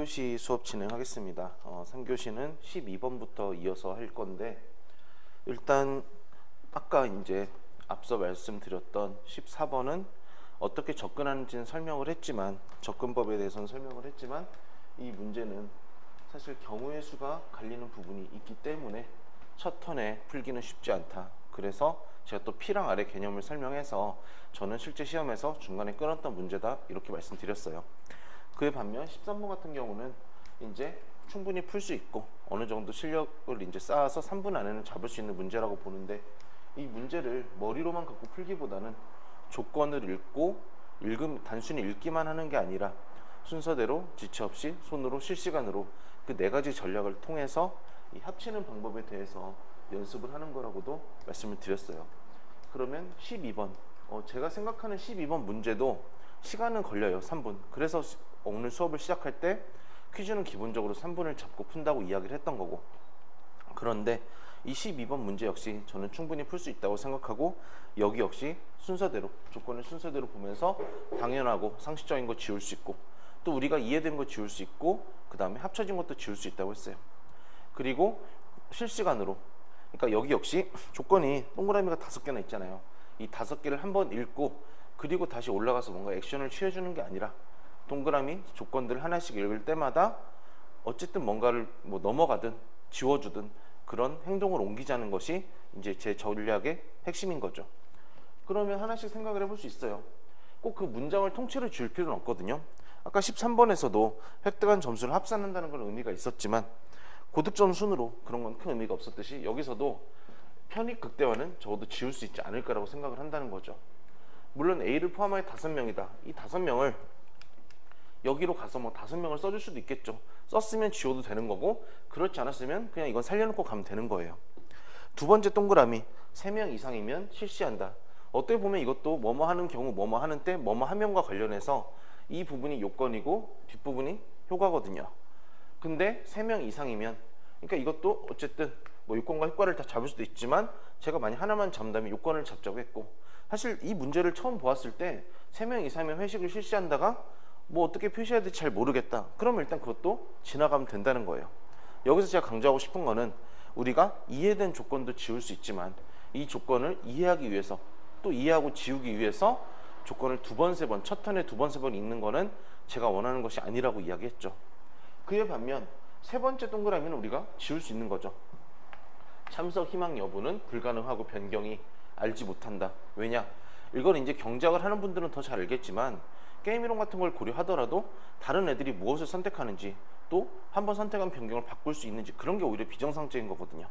3교시 수업 진행하겠습니다. 3교시는 12번부터 이어서 할 건데, 일단 아까 이제 앞서 말씀드렸던 14번은 어떻게 접근하는지는 설명을 했지만, 접근법에 대해서는 설명을 했지만, 이 문제는 사실 경우의 수가 갈리는 부분이 있기 때문에 첫 턴에 풀기는 쉽지 않다. 그래서 제가 또 P랑 R의 개념을 설명해서 저는 실제 시험에서 중간에 끊었던 문제다, 이렇게 말씀드렸어요. 그에 반면 13번 같은 경우는 이제 충분히 풀 수 있고 어느 정도 실력을 이제 쌓아서 3분 안에는 잡을 수 있는 문제라고 보는데, 이 문제를 머리로만 갖고 풀기보다는 조건을 읽고 단순히 읽기만 하는 게 아니라 순서대로 지체 없이 손으로 실시간으로 그 네 가지 전략을 통해서 이 합치는 방법에 대해서 연습을 하는 거라고도 말씀을 드렸어요. 그러면 12번, 제가 생각하는 12번 문제도 시간은 걸려요. 3분. 그래서 오늘 수업을 시작할 때 퀴즈는 기본적으로 3분을 잡고 푼다고 이야기를 했던 거고, 그런데 이 12번 문제 역시 저는 충분히 풀 수 있다고 생각하고, 여기 역시 순서대로, 조건을 순서대로 보면서 당연하고 상식적인 거 지울 수 있고, 또 우리가 이해된 거 지울 수 있고, 그 다음에 합쳐진 것도 지울 수 있다고 했어요. 그리고 실시간으로, 그러니까 여기 역시 조건이 동그라미가 5개나 있잖아요. 이 5개를 한번 읽고 그리고 다시 올라가서 뭔가 액션을 취해주는 게 아니라 동그라미 조건들을 하나씩 읽을 때마다 어쨌든 뭔가를 뭐 넘어가든 지워주든 그런 행동을 옮기자는 것이 이제 제 전략의 핵심인 거죠. 그러면 하나씩 생각을 해볼 수 있어요. 꼭 그 문장을 통째로 지울 필요는 없거든요. 아까 13번에서도 획득한 점수를 합산한다는 건 의미가 있었지만 고득점 순으로 그런 건 큰 의미가 없었듯이, 여기서도 편익 극대화는 적어도 지울 수 있지 않을까라고 생각을 한다는 거죠. 물론 A를 포함하여 5명이다. 이 5명을 여기로 가서 뭐 5명을 써줄 수도 있겠죠. 썼으면 지워도 되는 거고, 그렇지 않았으면 그냥 이건 살려놓고 가면 되는 거예요. 두 번째 동그라미, 3명 이상이면 실시한다. 어떻게 보면 이것도 뭐뭐 하는 경우, 뭐뭐 하는 때, 뭐뭐 하면과 관련해서 이 부분이 요건이고 뒷부분이 효과거든요. 근데 3명 이상이면, 그러니까 이것도 어쨌든 뭐 요건과 효과를 다 잡을 수도 있지만, 제가 만약 하나만 잡는다면 요건을 잡자고 했고, 사실 이 문제를 처음 보았을 때 3명 이상이면 회식을 실시한다가 뭐 어떻게 표시해야 될지 잘 모르겠다. 그러면 일단 그것도 지나가면 된다는 거예요. 여기서 제가 강조하고 싶은 거는, 우리가 이해된 조건도 지울 수 있지만 이 조건을 이해하기 위해서, 또 이해하고 지우기 위해서 조건을 2번, 3번, 첫 턴에 2번, 3번 읽는 거는 제가 원하는 것이 아니라고 이야기했죠. 그에 반면 세 번째 동그라미는 우리가 지울 수 있는 거죠. 참석 희망 여부는 불가능하고 변경이 알지 못한다. 왜냐? 이걸 이제 경작을 하는 분들은 더 잘 알겠지만, 게임 이론 같은 걸 고려하더라도 다른 애들이 무엇을 선택하는지, 또 한 번 선택한 변경을 바꿀 수 있는지, 그런 게 오히려 비정상적인 거거든요.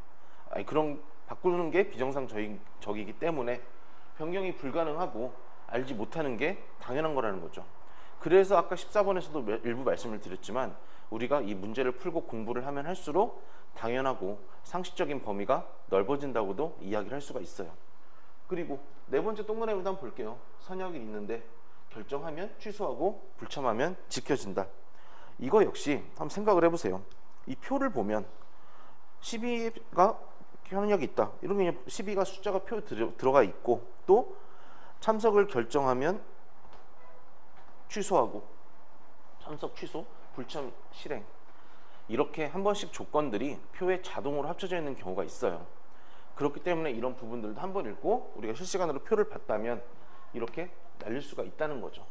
그런 바꾸는 게 비정상적이기 때문에 변경이 불가능하고 알지 못하는 게 당연한 거라는 거죠. 그래서 아까 14번에서도 일부 말씀을 드렸지만, 우리가 이 문제를 풀고 공부를 하면 할수록 당연하고 상식적인 범위가 넓어진다고도 이야기를 할 수가 있어요. 그리고 네 번째 동그라미도 한번 볼게요. 선약이 있는데 결정하면 취소하고 불참하면 지켜진다. 이거 역시 한번 생각을 해보세요. 이 표를 보면 12가 현역이 있다. 이러면 12가 숫자가 표 들어가 있고, 또 참석을 결정하면 취소하고, 참석 취소, 불참 실행, 이렇게 한 번씩 조건들이 표에 자동으로 합쳐져 있는 경우가 있어요. 그렇기 때문에 이런 부분들도 한번 읽고 우리가 실시간으로 표를 봤다면 이렇게 날릴 수가 있다는 거죠.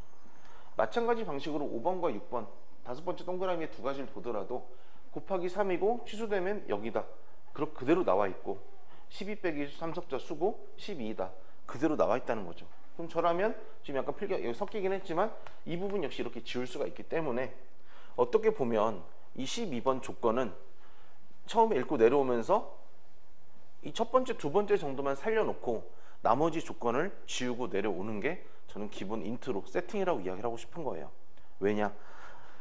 마찬가지 방식으로 5번과 6번, 5번째 동그라미의 2가지를 보더라도 곱하기 3이고 취소되면 여기다, 그대로 나와 있고, 12 빼기 참석자 수고 12이다, 그대로 나와 있다는 거죠. 그럼 저라면 지금 약간 여기 섞이긴 했지만 이 부분 역시 이렇게 지울 수가 있기 때문에, 어떻게 보면 이 12번 조건은 처음에 읽고 내려오면서 이 첫 번째, 두 번째 정도만 살려놓고 나머지 조건을 지우고 내려오는 게 저는 기본 인트로, 세팅이라고 이야기를 하고 싶은 거예요. 왜냐?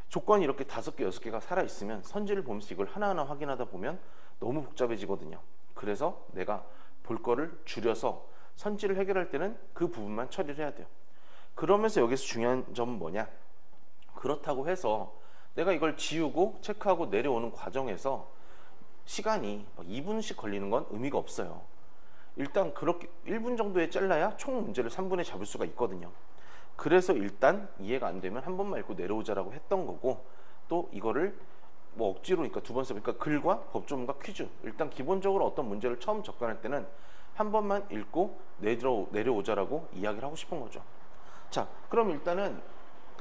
조건이 이렇게 5개, 6개가 살아있으면 선지를 보면서 이걸 하나하나 확인하다 보면 너무 복잡해지거든요. 그래서 내가 볼 거를 줄여서 선지를 해결할 때는 그 부분만 처리를 해야 돼요. 그러면서 여기서 중요한 점은 뭐냐? 그렇다고 해서 내가 이걸 지우고 체크하고 내려오는 과정에서 시간이 2분씩 걸리는 건 의미가 없어요. 일단 그렇게 1분 정도에 잘라야 총 문제를 3분에 잡을 수가 있거든요. 그래서 일단 이해가 안 되면 한 번만 읽고 내려오자라고 했던 거고, 또 이거를 뭐 억지로, 그러니까 두 번 써. 그러니까 글과 법조문과 퀴즈. 일단 기본적으로 어떤 문제를 처음 접근할 때는 한 번만 읽고 내려오자라고 이야기를 하고 싶은 거죠. 자, 그럼 일단은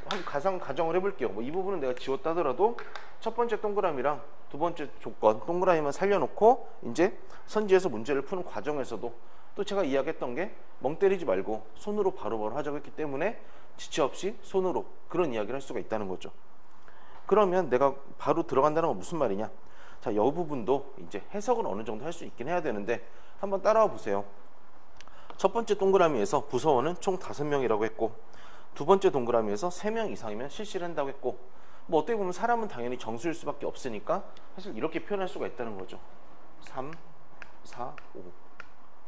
한 가정을 해볼게요. 뭐 이 부분은 내가 지웠다 하더라도 첫 번째 동그라미랑 두 번째 조건 동그라미만 살려놓고 이제 선지에서 문제를 푸는 과정에서도 또 제가 이야기했던 게 멍 때리지 말고 손으로 바로바로 하자고 했기 때문에 지체 없이 손으로 그런 이야기를 할 수가 있다는 거죠. 그러면 내가 바로 들어간다는 건 무슨 말이냐? 자, 이 부분도 이제 해석은 어느 정도 할 수 있긴 해야 되는데 한번 따라와 보세요. 첫 번째 동그라미에서 부서원은 총 5명이라고 했고, 두 번째 동그라미에서 3명 이상이면 실시를 한다고 했고, 뭐 어떻게 보면 사람은 당연히 정수일 수밖에 없으니까 사실 이렇게 표현할 수가 있다는 거죠. 3, 4, 5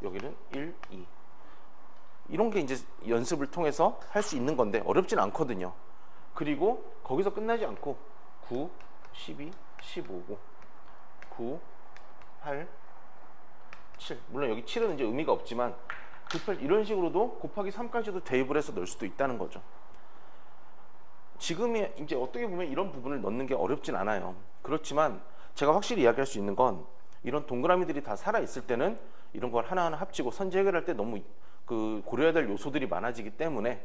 여기는 1, 2 이런 게 이제 연습을 통해서 할 수 있는 건데 어렵진 않거든요. 그리고 거기서 끝나지 않고 9, 12, 15, 9, 8, 7 물론 여기 7은 이제 의미가 없지만 9, 8 이런 식으로도 곱하기 3까지도 대입을 해서 넣을 수도 있다는 거죠. 지금이 이제 어떻게 보면 이런 부분을 넣는 게 어렵진 않아요. 그렇지만 제가 확실히 이야기할 수 있는 건 이런 동그라미들이 다 살아있을 때는 이런 걸 하나하나 합치고 선지 해결할 때 너무 고려해야 될 요소들이 많아지기 때문에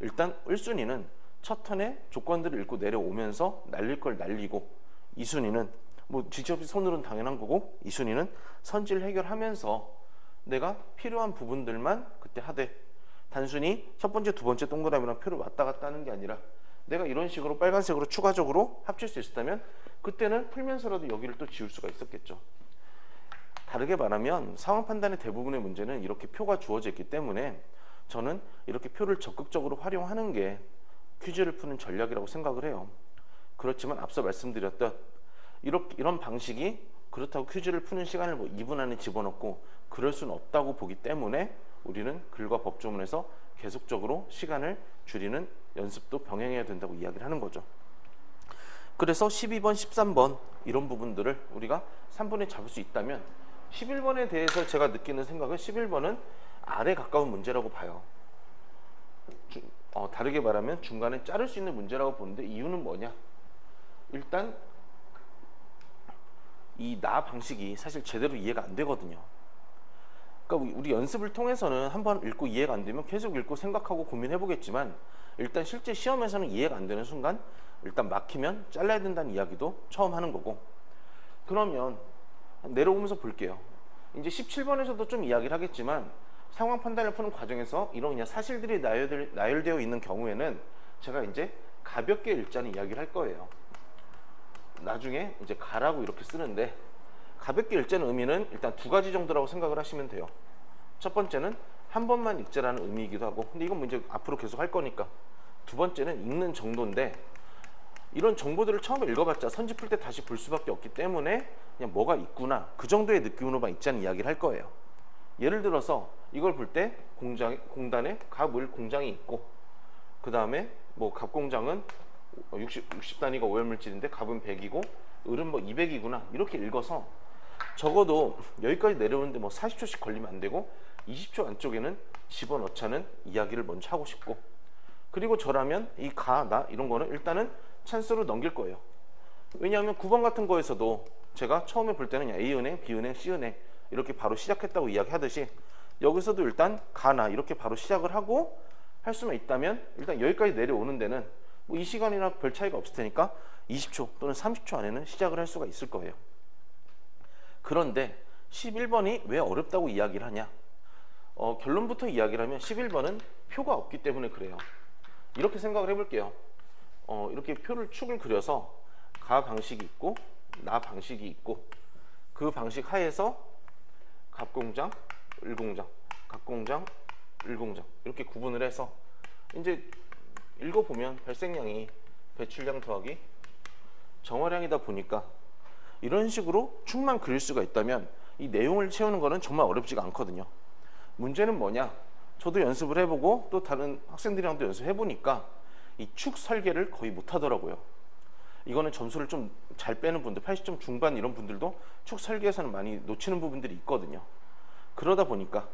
일단 1순위는 첫 턴에 조건들을 읽고 내려오면서 날릴 걸 날리고, 2순위는 뭐 지체 없이 손으로는 당연한 거고, 2순위는 선지를 해결하면서 내가 필요한 부분들만 그때 하되, 단순히 첫 번째 두 번째 동그라미랑 표를 왔다 갔다 하는 게 아니라 내가 이런 식으로 빨간색으로 추가적으로 합칠 수 있었다면 그때는 풀면서라도 여기를 또 지울 수가 있었겠죠. 다르게 말하면 상황 판단의 대부분의 문제는 이렇게 표가 주어져 있기 때문에 저는 이렇게 표를 적극적으로 활용하는 게 퀴즈를 푸는 전략이라고 생각을 해요. 그렇지만 앞서 말씀드렸던 이런 방식이 그렇다고 퀴즈를 푸는 시간을 뭐 2분 안에 집어넣고 그럴 수는 없다고 보기 때문에 우리는 글과 법조문에서 계속적으로 시간을 줄이는 연습도 병행해야 된다고 이야기를 하는 거죠. 그래서 12번, 13번 이런 부분들을 우리가 3분에 잡을 수 있다면 11번에 대해서 제가 느끼는 생각은 11번은 R에 가까운 문제라고 봐요. 다르게 말하면 중간에 자를 수 있는 문제라고 보는데 이유는 뭐냐? 일단 이 나 방식이 사실 제대로 이해가 안 되거든요. 그러니까 우리 연습을 통해서는 한번 읽고 이해가 안 되면 계속 읽고 생각하고 고민해 보겠지만 일단 실제 시험에서는 이해가 안 되는 순간 일단 막히면 잘라야 된다는 이야기도 처음 하는 거고, 그러면 내려오면서 볼게요. 이제 17번에서도 좀 이야기를 하겠지만 상황 판단을 푸는 과정에서 이런 그냥 사실들이 나열되어 있는 경우에는 제가 이제 가볍게 읽자는 이야기를 할 거예요. 나중에 이제 가라고 이렇게 쓰는데 가볍게 읽자는 의미는 일단 두 가지 정도라고 생각을 하시면 돼요. 첫 번째는 한 번만 읽자라는 의미이기도 하고, 근데 이건 뭐 이제 앞으로 계속 할 거니까. 두 번째는 읽는 정도인데 이런 정보들을 처음에 읽어봤자 선지 풀 때 다시 볼 수밖에 없기 때문에 그냥 뭐가 있구나 그 정도의 느낌으로만 읽자는 이야기를 할 거예요. 예를 들어서 이걸 볼 때 공단에 갑을 공장이 있고, 그 다음에 뭐 갑공장은 60단위가 오열물질인데 갑은 100이고 을은 뭐 200이구나 이렇게 읽어서 적어도 여기까지 내려오는데 뭐 40초씩 걸리면 안 되고 20초 안쪽에는 집어넣자는 이야기를 먼저 하고 싶고, 그리고 저라면 이 가, 나 이런 거는 일단은 찬스로 넘길 거예요. 왜냐하면 9번 같은 거에서도 제가 처음에 볼 때는 A은행, B은행, C은행 이렇게 바로 시작했다고 이야기하듯이 여기서도 일단 가나 이렇게 바로 시작을 하고 할 수만 있다면 일단 여기까지 내려오는 데는 뭐 이 시간이나 별 차이가 없을 테니까 20초 또는 30초 안에는 시작을 할 수가 있을 거예요. 그런데 11번이 왜 어렵다고 이야기를 하냐? 결론부터 이야기를 하면 11번은 표가 없기 때문에 그래요. 이렇게 생각을 해볼게요. 이렇게 표를 축을 그려서 가 방식이 있고 나 방식이 있고 그 방식 하에서 갑공장, 을공장, 갑공장, 을공장 이렇게 구분을 해서 이제 읽어보면 발생량이 배출량 더하기 정화량이다 보니까 이런 식으로 축만 그릴 수가 있다면 이 내용을 채우는 거는 정말 어렵지가 않거든요. 문제는 뭐냐? 저도 연습을 해보고 또 다른 학생들이랑도 연습해보니까 이 축 설계를 거의 못하더라고요. 이거는 점수를 좀 잘 빼는 분들, 80점 중반 이런 분들도 축 설계에서는 많이 놓치는 부분들이 있거든요. 그러다 보니까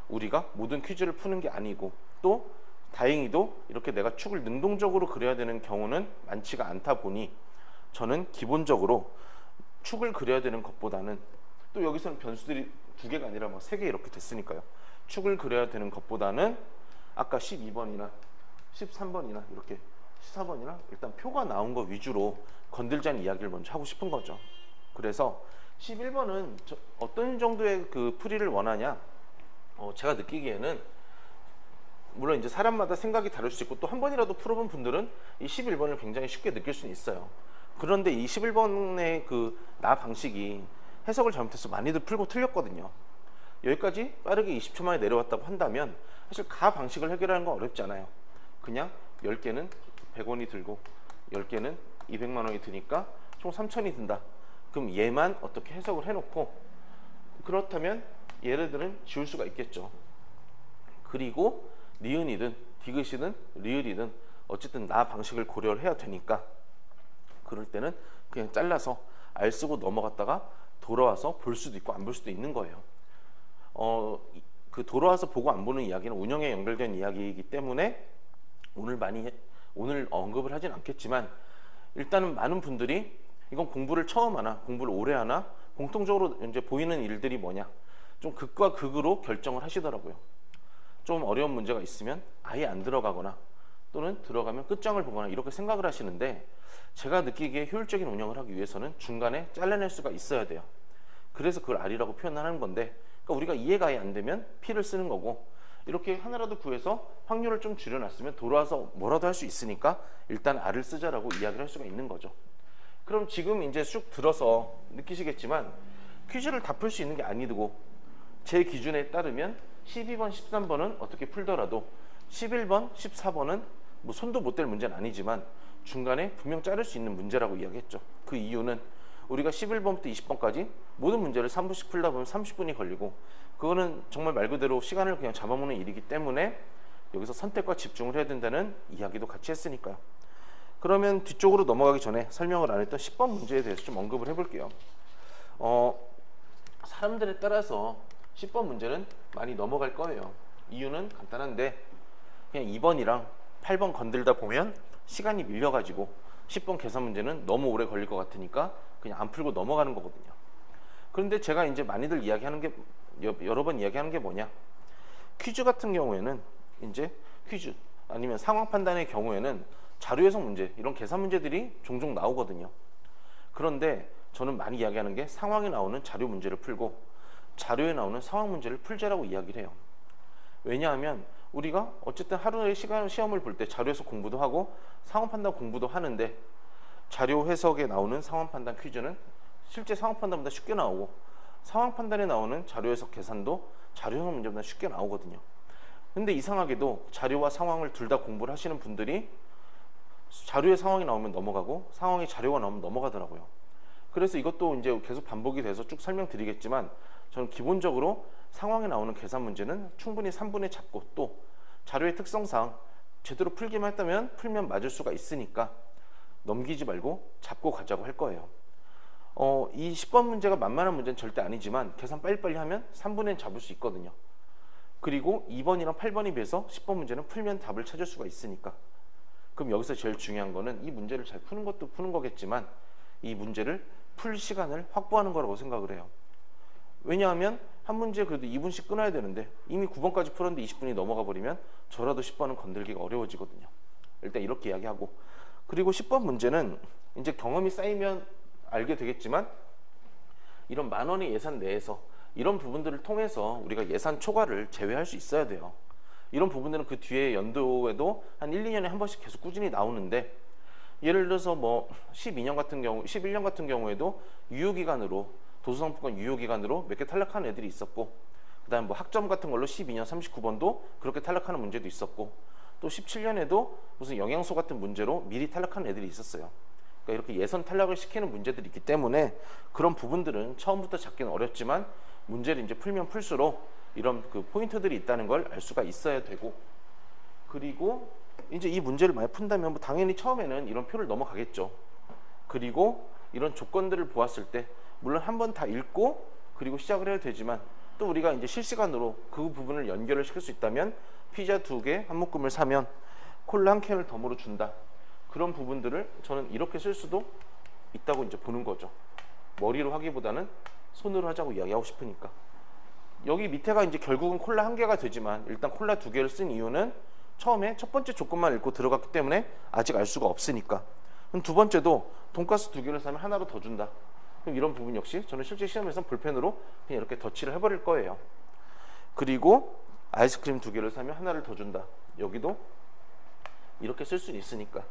우리가 모든 퀴즈를 푸는 게 아니고 또 다행히도 이렇게 내가 축을 능동적으로 그려야 되는 경우는 많지가 않다 보니 저는 기본적으로 축을 그려야 되는 것보다는, 또 여기서는 변수들이 2개가 아니라 뭐 3개 이렇게 됐으니까요. 축을 그려야 되는 것보다는 아까 12번이나 13번이나 이렇게 14번이나 일단 표가 나온 거 위주로 건들자는 이야기를 먼저 하고 싶은 거죠. 그래서 11번은 어떤 정도의 그 풀이를 원하냐, 제가 느끼기에는 물론 이제 사람마다 생각이 다를 수 있고 또 한 번이라도 풀어본 분들은 이 11번을 굉장히 쉽게 느낄 수는 있어요. 그런데 이 11번의 그 나 방식이 해석을 잘못해서 많이들 풀고 틀렸거든요. 여기까지 빠르게 20초 만에 내려왔다고 한다면 사실 가 방식을 해결하는 건 어렵지 않아요. 그냥 10개는 100원이 들고 10개는 200만 원이 드니까 총 3천이 든다. 그럼 얘만 어떻게 해석을 해놓고, 그렇다면 얘네들은 지울 수가 있겠죠. 그리고 니은이든 디귿이든 리을이든 어쨌든 나 방식을 고려를 해야 되니까 그럴 때는 그냥 잘라서 알 쓰고 넘어갔다가 돌아와서 볼 수도 있고 안 볼 수도 있는 거예요. 그 돌아와서 보고 안 보는 이야기는 운영에 연결된 이야기이기 때문에 오늘 언급을 하진 않겠지만, 일단은 많은 분들이 이건 공부를 처음 하나 공부를 오래 하나 공통적으로 이제 보이는 일들이 뭐냐, 좀 극과 극으로 결정을 하시더라고요. 좀 어려운 문제가 있으면 아예 안 들어가거나 또는 들어가면 끝장을 보거나 이렇게 생각을 하시는데, 제가 느끼기에 효율적인 운영을 하기 위해서는 중간에 잘라낼 수가 있어야 돼요. 그래서 그걸 R이라고 표현하는 건데, 그러니까 우리가 이해가 아예 안 되면 P를 쓰는 거고, 이렇게 하나라도 구해서 확률을 좀 줄여놨으면 돌아와서 뭐라도 할 수 있으니까 일단 R을 쓰자라고 이야기를 할 수가 있는 거죠. 그럼 지금 이제 쑥 들어서 느끼시겠지만 퀴즈를 다 풀 수 있는 게 아니고, 제 기준에 따르면 12번, 13번은 어떻게 풀더라도 11번, 14번은 뭐 손도 못 댈 문제는 아니지만 중간에 분명 자를 수 있는 문제라고 이야기했죠. 그 이유는 우리가 11번부터 20번까지 모든 문제를 3분씩 풀다 보면 30분이 걸리고, 그거는 정말 말 그대로 시간을 그냥 잡아먹는 일이기 때문에 여기서 선택과 집중을 해야 된다는 이야기도 같이 했으니까요. 그러면 뒤쪽으로 넘어가기 전에 설명을 안 했던 10번 문제에 대해서 좀 언급을 해볼게요. 사람들에 따라서 10번 문제는 많이 넘어갈 거예요. 이유는 간단한데, 그냥 2번이랑 8번 건들다 보면 시간이 밀려가지고 10번 계산 문제는 너무 오래 걸릴 것 같으니까 그냥 안 풀고 넘어가는 거거든요. 그런데 제가 이제 많이들 이야기하는 게, 여러 번 이야기하는 게 뭐냐, 퀴즈 같은 경우에는 이제 퀴즈 아니면 상황 판단의 경우에는 자료 해석 문제, 이런 계산 문제들이 종종 나오거든요. 그런데 저는 많이 이야기하는 게 상황에 나오는 자료 문제를 풀고 자료에 나오는 상황 문제를 풀자라고 이야기를 해요. 왜냐하면 우리가 어쨌든 하루에 시험을 볼 때 자료 해석 공부도 하고 상황 판단 공부도 하는데, 자료 해석에 나오는 상황 판단 퀴즈는 실제 상황 판단보다 쉽게 나오고, 상황 판단에 나오는 자료 해석 계산도 자료 해석 문제보다 쉽게 나오거든요. 근데 이상하게도 자료와 상황을 둘 다 공부를 하시는 분들이 자료에 상황이 나오면 넘어가고 상황에 자료가 나오면 넘어가더라고요. 그래서 이것도 이제 계속 반복이 돼서 쭉 설명드리겠지만, 저는 기본적으로 상황에 나오는 계산 문제는 충분히 3분에 잡고, 또 자료의 특성상 제대로 풀기만 했다면 풀면 맞을 수가 있으니까 넘기지 말고 잡고 가자고 할 거예요. 이 10번 문제가 만만한 문제는 절대 아니지만 계산 빨리빨리 하면 3분엔 잡을 수 있거든요. 그리고 2번이랑 8번에 비해서 10번 문제는 풀면 답을 찾을 수가 있으니까. 그럼 여기서 제일 중요한 거는 이 문제를 잘 푸는 것도 푸는 거겠지만 이 문제를 풀 시간을 확보하는 거라고 생각을 해요. 왜냐하면 한 문제 그래도 2분씩 끊어야 되는데 이미 9번까지 풀었는데 20분이 넘어가 버리면 저라도 10번은 건들기가 어려워지거든요. 일단 이렇게 이야기하고, 그리고 10번 문제는 이제 경험이 쌓이면 알게 되겠지만, 이런 만원의 예산 내에서 이런 부분들을 통해서 우리가 예산 초과를 제외할 수 있어야 돼요. 이런 부분들은 그 뒤에 연도에도 한 1, 2년에 한 번씩 계속 꾸준히 나오는데, 예를 들어서 뭐 12년 같은 경우, 11년 같은 경우에도 유효기간으로, 도서상품권 유효기간으로 몇 개 탈락한 애들이 있었고, 그 다음 뭐 학점 같은 걸로 12년 39번도 그렇게 탈락하는 문제도 있었고, 또 17년에도 무슨 영양소 같은 문제로 미리 탈락한 애들이 있었어요. 그러니까 이렇게 예선 탈락을 시키는 문제들이 있기 때문에 그런 부분들은 처음부터 잡기는 어렵지만 문제를 이제 풀면 풀수록 이런 그 포인트들이 있다는 걸 알 수가 있어야 되고, 그리고 이제 이 문제를 많이 푼다면 뭐 당연히 처음에는 이런 표를 넘어가겠죠. 그리고 이런 조건들을 보았을 때 물론 한 번 다 읽고 그리고 시작을 해야 되지만, 또 우리가 이제 실시간으로 그 부분을 연결을 시킬 수 있다면 피자 2개 한 묶음을 사면 콜라 한 캔을 덤으로 준다. 그런 부분들을 저는 이렇게 쓸 수도 있다고 이제 보는 거죠. 머리로 하기보다는 손으로 하자고 이야기하고 싶으니까. 여기 밑에가 이제 결국은 콜라 한 개가 되지만 일단 콜라 두 개를 쓴 이유는 처음에 첫 번째 조건만 읽고 들어갔기 때문에 아직 알 수가 없으니까. 그럼 두 번째도 돈가스 두 개를 사면 하나로 더 준다. 그럼 이런 부분 역시 저는 실제 시험에서 볼펜으로 그냥 이렇게 덧칠을 해버릴 거예요. 그리고 아이스크림 두 개를 사면 하나를 더 준다. 여기도 이렇게 쓸 수는 있으니까.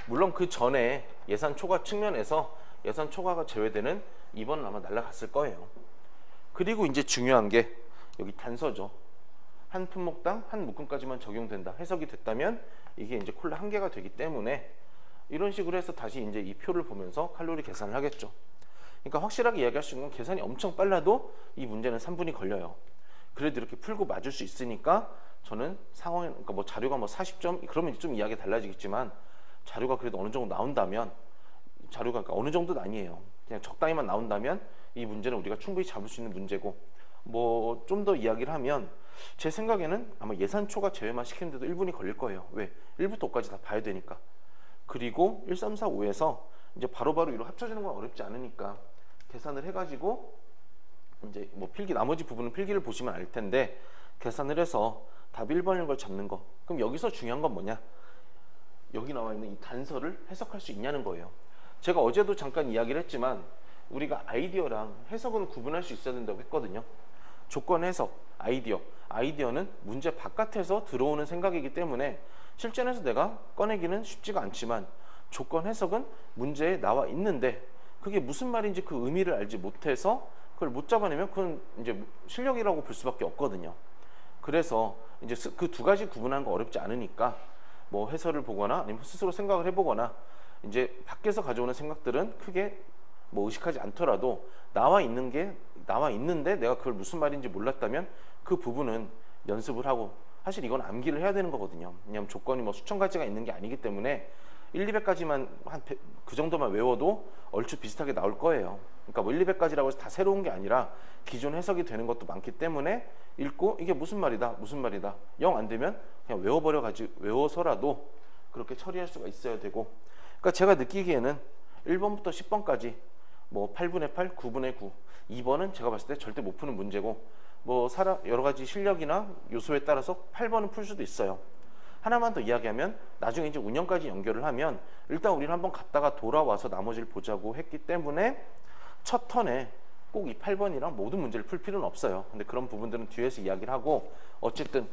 물론 그 전에 예산 초과 측면에서 예산 초과가 제외되는 2번은 아마 날라갔을 거예요. 그리고 이제 중요한 게 여기 단서죠. 한 품목당 한 묶음까지만 적용된다. 해석이 됐다면 이게 이제 콜라 한 개가 되기 때문에 이런 식으로 해서 다시 이제 이 표를 보면서 칼로리 계산을 하겠죠. 그러니까 확실하게 이야기할 수 있는 건 계산이 엄청 빨라도 이 문제는 3분이 걸려요. 그래도 이렇게 풀고 맞을 수 있으니까 저는 상황에, 그러니까 뭐 자료가 뭐 40점 그러면 좀 이야기 달라지겠지만 자료가 그래도 어느 정도 나온다면 자료가 그러니까 어느 정도는 아니에요. 그냥 적당히만 나온다면 이 문제는 우리가 충분히 잡을 수 있는 문제고, 뭐 좀 더 이야기를 하면 제 생각에는 아마 예산 초과 제외만 시키는데도 1분이 걸릴 거예요. 왜? 1부터 5까지 다 봐야 되니까. 그리고 1, 3, 4, 5에서 이제 바로바로 이로 합쳐지는 건 어렵지 않으니까 계산을 해가지고 이제 뭐 필기 나머지 부분은 필기를 보시면 알 텐데 계산을 해서 답 1번인 걸 잡는 거. 그럼 여기서 중요한 건 뭐냐? 여기 나와 있는 이 단서를 해석할 수 있냐는 거예요. 제가 어제도 잠깐 이야기를 했지만 우리가 아이디어랑 해석은 구분할 수 있어야 된다고 했거든요. 조건 해석, 아이디어. 아이디어는 문제 바깥에서 들어오는 생각이기 때문에 실전에서 내가 꺼내기는 쉽지가 않지만 조건 해석은 문제에 나와 있는데 그게 무슨 말인지 그 의미를 알지 못해서 그걸 못 잡아내면 그건 이제 실력이라고 볼 수밖에 없거든요. 그래서 이제 그 두 가지 구분하는 거 어렵지 않으니까 뭐 해설을 보거나 아니면 스스로 생각을 해보거나 이제 밖에서 가져오는 생각들은 크게 뭐 의식하지 않더라도 나와 있는데 내가 그걸 무슨 말인지 몰랐다면 그 부분은 연습을 하고, 사실 이건 암기를 해야 되는 거거든요. 왜냐하면 조건이 뭐 수천 가지가 있는 게 아니기 때문에 1, 200까지만 그 정도만 외워도 얼추 비슷하게 나올 거예요. 그러니까 뭐 1, 200까지라고 해서 다 새로운 게 아니라 기존 해석이 되는 것도 많기 때문에 읽고 이게 무슨 말이다 영 안 되면 그냥 외워서라도 그렇게 처리할 수가 있어야 되고, 그러니까 제가 느끼기에는 1번부터 10번까지 뭐 8분의 8, 9분의 9, 2번은 제가 봤을 때 절대 못 푸는 문제고, 뭐 여러 가지 실력이나 요소에 따라서 8번은 풀 수도 있어요. 하나만 더 이야기하면 나중에 이제 운영까지 연결을 하면 일단 우리는 한번 갔다가 돌아와서 나머지를 보자고 했기 때문에 첫 턴에 꼭 이 8번이랑 모든 문제를 풀 필요는 없어요. 근데 그런 부분들은 뒤에서 이야기를 하고, 어쨌든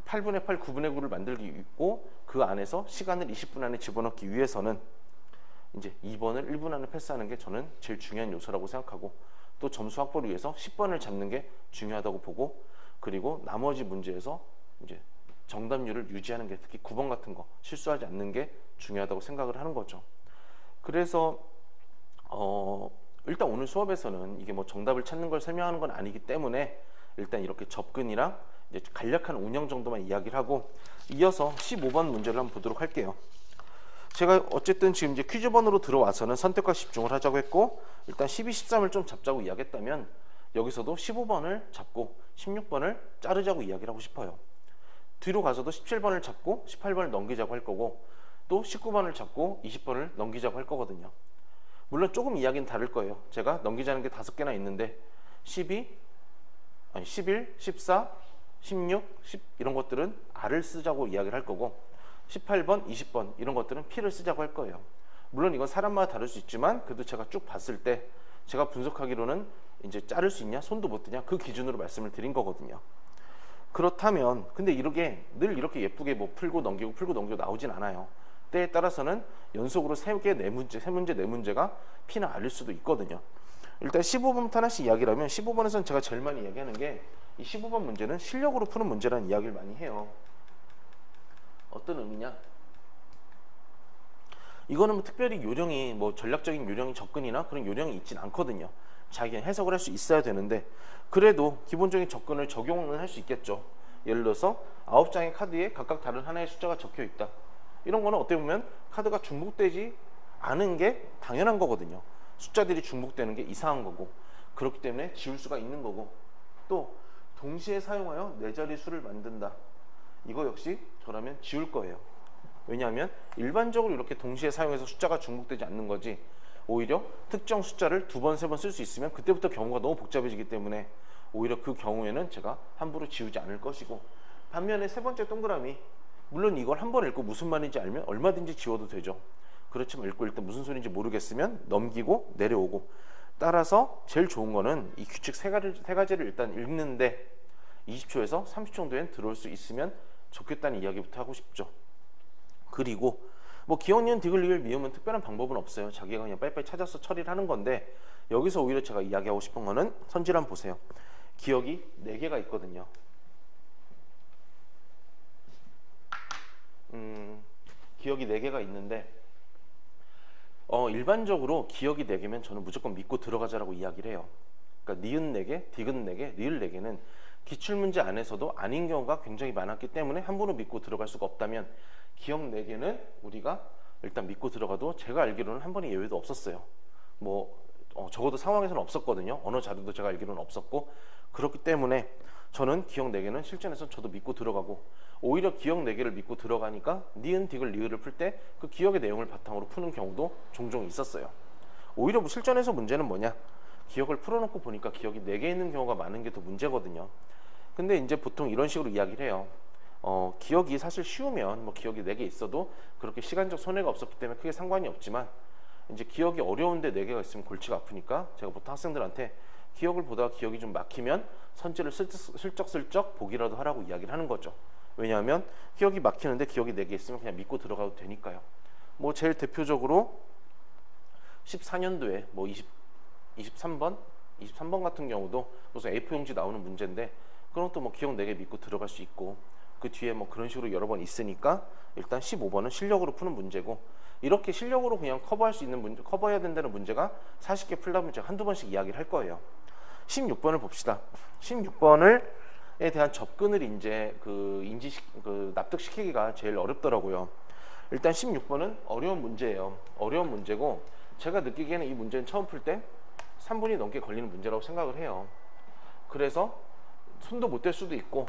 8분의 8, 9분의 9를 만들기 있고 그 안에서 시간을 20분 안에 집어넣기 위해서는 이제 2번을 1분 안에 패스하는 게 저는 제일 중요한 요소라고 생각하고, 또 점수 확보를 위해서 10번을 잡는 게 중요하다고 보고, 그리고 나머지 문제에서 이제 정답률을 유지하는 게, 특히 9번 같은 거 실수하지 않는 게 중요하다고 생각을 하는 거죠. 그래서 일단 오늘 수업에서는 이게 뭐 정답을 찾는 걸 설명하는 건 아니기 때문에 일단 이렇게 접근이랑 이제 간략한 운영 정도만 이야기를 하고, 이어서 15번 문제를 한번 보도록 할게요. 제가 어쨌든 지금 이제 퀴즈번으로 들어와서는 선택과 집중을 하자고 했고, 일단 12, 13을 좀 잡자고 이야기했다면 여기서도 15번을 잡고 16번을 자르자고 이야기를 하고 싶어요. 뒤로 가서도 17번을 잡고 18번을 넘기자고 할 거고, 또 19번을 잡고 20번을 넘기자고 할 거거든요. 물론 조금 이야기는 다를 거예요. 제가 넘기자는 게 5개나 있는데 11, 14, 16, 10 이런 것들은 R을 쓰자고 이야기를 할 거고, 18번, 20번 이런 것들은 P를 쓰자고 할 거예요. 물론 이건 사람마다 다를 수 있지만 그래도 제가 쭉 봤을 때 제가 분석하기로는 이제 자를 수 있냐, 손도 못 드냐, 그 기준으로 말씀을 드린 거거든요. 그렇다면 근데 이렇게 늘 이렇게 예쁘게 뭐 풀고 넘기고 나오진 않아요. 때에 따라서는 연속으로 3개, 4문제, 3문제, 4문제가 P나 R일 수도 있거든요. 일단 15번부터 하나씩 이야기를 하면, 15번에서는 제가 제일 많이 이야기하는 게 이 15번 문제는 실력으로 푸는 문제라는 이야기를 많이 해요. 어떤 의미냐? 이거는 뭐 특별히 요령이 뭐 전략적인 요령이 접근이나 그런 요령이 있진 않거든요. 자기가 해석을 할 수 있어야 되는데 그래도 기본적인 접근을 적용은 할 수 있겠죠. 예를 들어서 9장의 카드에 각각 다른 하나의 숫자가 적혀 있다. 이런 거는 어떻게 보면 카드가 중복되지 않은 게 당연한 거거든요. 숫자들이 중복되는 게 이상한 거고, 그렇기 때문에 지울 수가 있는 거고, 또 동시에 사용하여 4자리 수를 만든다. 이거 역시 저라면 지울 거예요. 왜냐하면 일반적으로 이렇게 동시에 사용해서 숫자가 중복되지 않는 거지, 오히려 특정 숫자를 2번, 3번 쓸 수 있으면 그때부터 경우가 너무 복잡해지기 때문에 오히려 그 경우에는 제가 함부로 지우지 않을 것이고, 반면에 세 번째 동그라미, 물론 이걸 한 번 읽고 무슨 말인지 알면 얼마든지 지워도 되죠. 그렇지만 읽고 일단 무슨 소리인지 모르겠으면 넘기고 내려오고, 따라서 제일 좋은 거는 이 규칙 세 가지를 일단 읽는데 20초에서 30초 정도엔 들어올 수 있으면 좋겠다는 이야기부터 하고 싶죠. 그리고 뭐 기억, 니은, 디귿, 리을, 미음은 특별한 방법은 없어요. 자기가 그냥 빨리빨리 찾아서 처리를 하는 건데, 여기서 오히려 제가 이야기하고 싶은 거는 선질 한번 보세요. 기억이 4개가 있거든요. 기억이 4개가 있는데 일반적으로 기억이 4개면 저는 무조건 믿고 들어가자라고 이야기를 해요. 그러니까 니은 4개, 디귿 4개, 리을 4개는 기출문제 안에서도 아닌 경우가 굉장히 많았기 때문에 함부로 믿고 들어갈 수가 없다면, 기억 4개는 우리가 일단 믿고 들어가도 제가 알기로는 한 번의 예외도 없었어요. 적어도 상황에서는 없었거든요. 언어 자료도 제가 알기로는 없었고, 그렇기 때문에 저는 기억 4개는 실전에서 저도 믿고 들어가고, 오히려 기억 4개를 믿고 들어가니까 니은, 디귿, 리을을 풀 때 그 기억의 내용을 바탕으로 푸는 경우도 종종 있었어요. 오히려 뭐 실전에서 문제는 뭐냐, 기억을 풀어놓고 보니까 기억이 4개 있는 경우가 많은 게 더 문제거든요. 근데 이제 보통 이런 식으로 이야기를 해요. 기억이 사실 쉬우면 뭐 기억이 4개 있어도 그렇게 시간적 손해가 없었기 때문에 크게 상관이 없지만, 이제 기억이 어려운데 4개가 있으면 골치가 아프니까 제가 보통 학생들한테 기억을 보다가 기억이 좀 막히면 선지를 슬쩍슬쩍 보기라도 하라고 이야기를 하는 거죠. 왜냐하면 기억이 막히는데 기억이 4개 있으면 그냥 믿고 들어가도 되니까요. 뭐 제일 대표적으로 14년도에 뭐 23번 같은 경우도 무슨 A4 용지 나오는 문제인데, 그럼 또 뭐 기억 4개 믿고 들어갈 수 있고, 그 뒤에 뭐 그런 식으로 여러 번 있으니까 일단 15번은 실력으로 푸는 문제고, 이렇게 실력으로 그냥 커버할 수 있는 문제, 커버해야 된다는 문제가 40개 풀다 보면 제가 한두 번씩 이야기를 할 거예요. 16번을 봅시다. 16번에 대한 접근을 이제 납득시키기가 제일 어렵더라고요. 일단 16번은 어려운 문제예요. 어려운 문제고, 제가 느끼기에는 이 문제는 처음 풀 때 3분이 넘게 걸리는 문제라고 생각을 해요. 그래서 손도 못 댈 수도 있고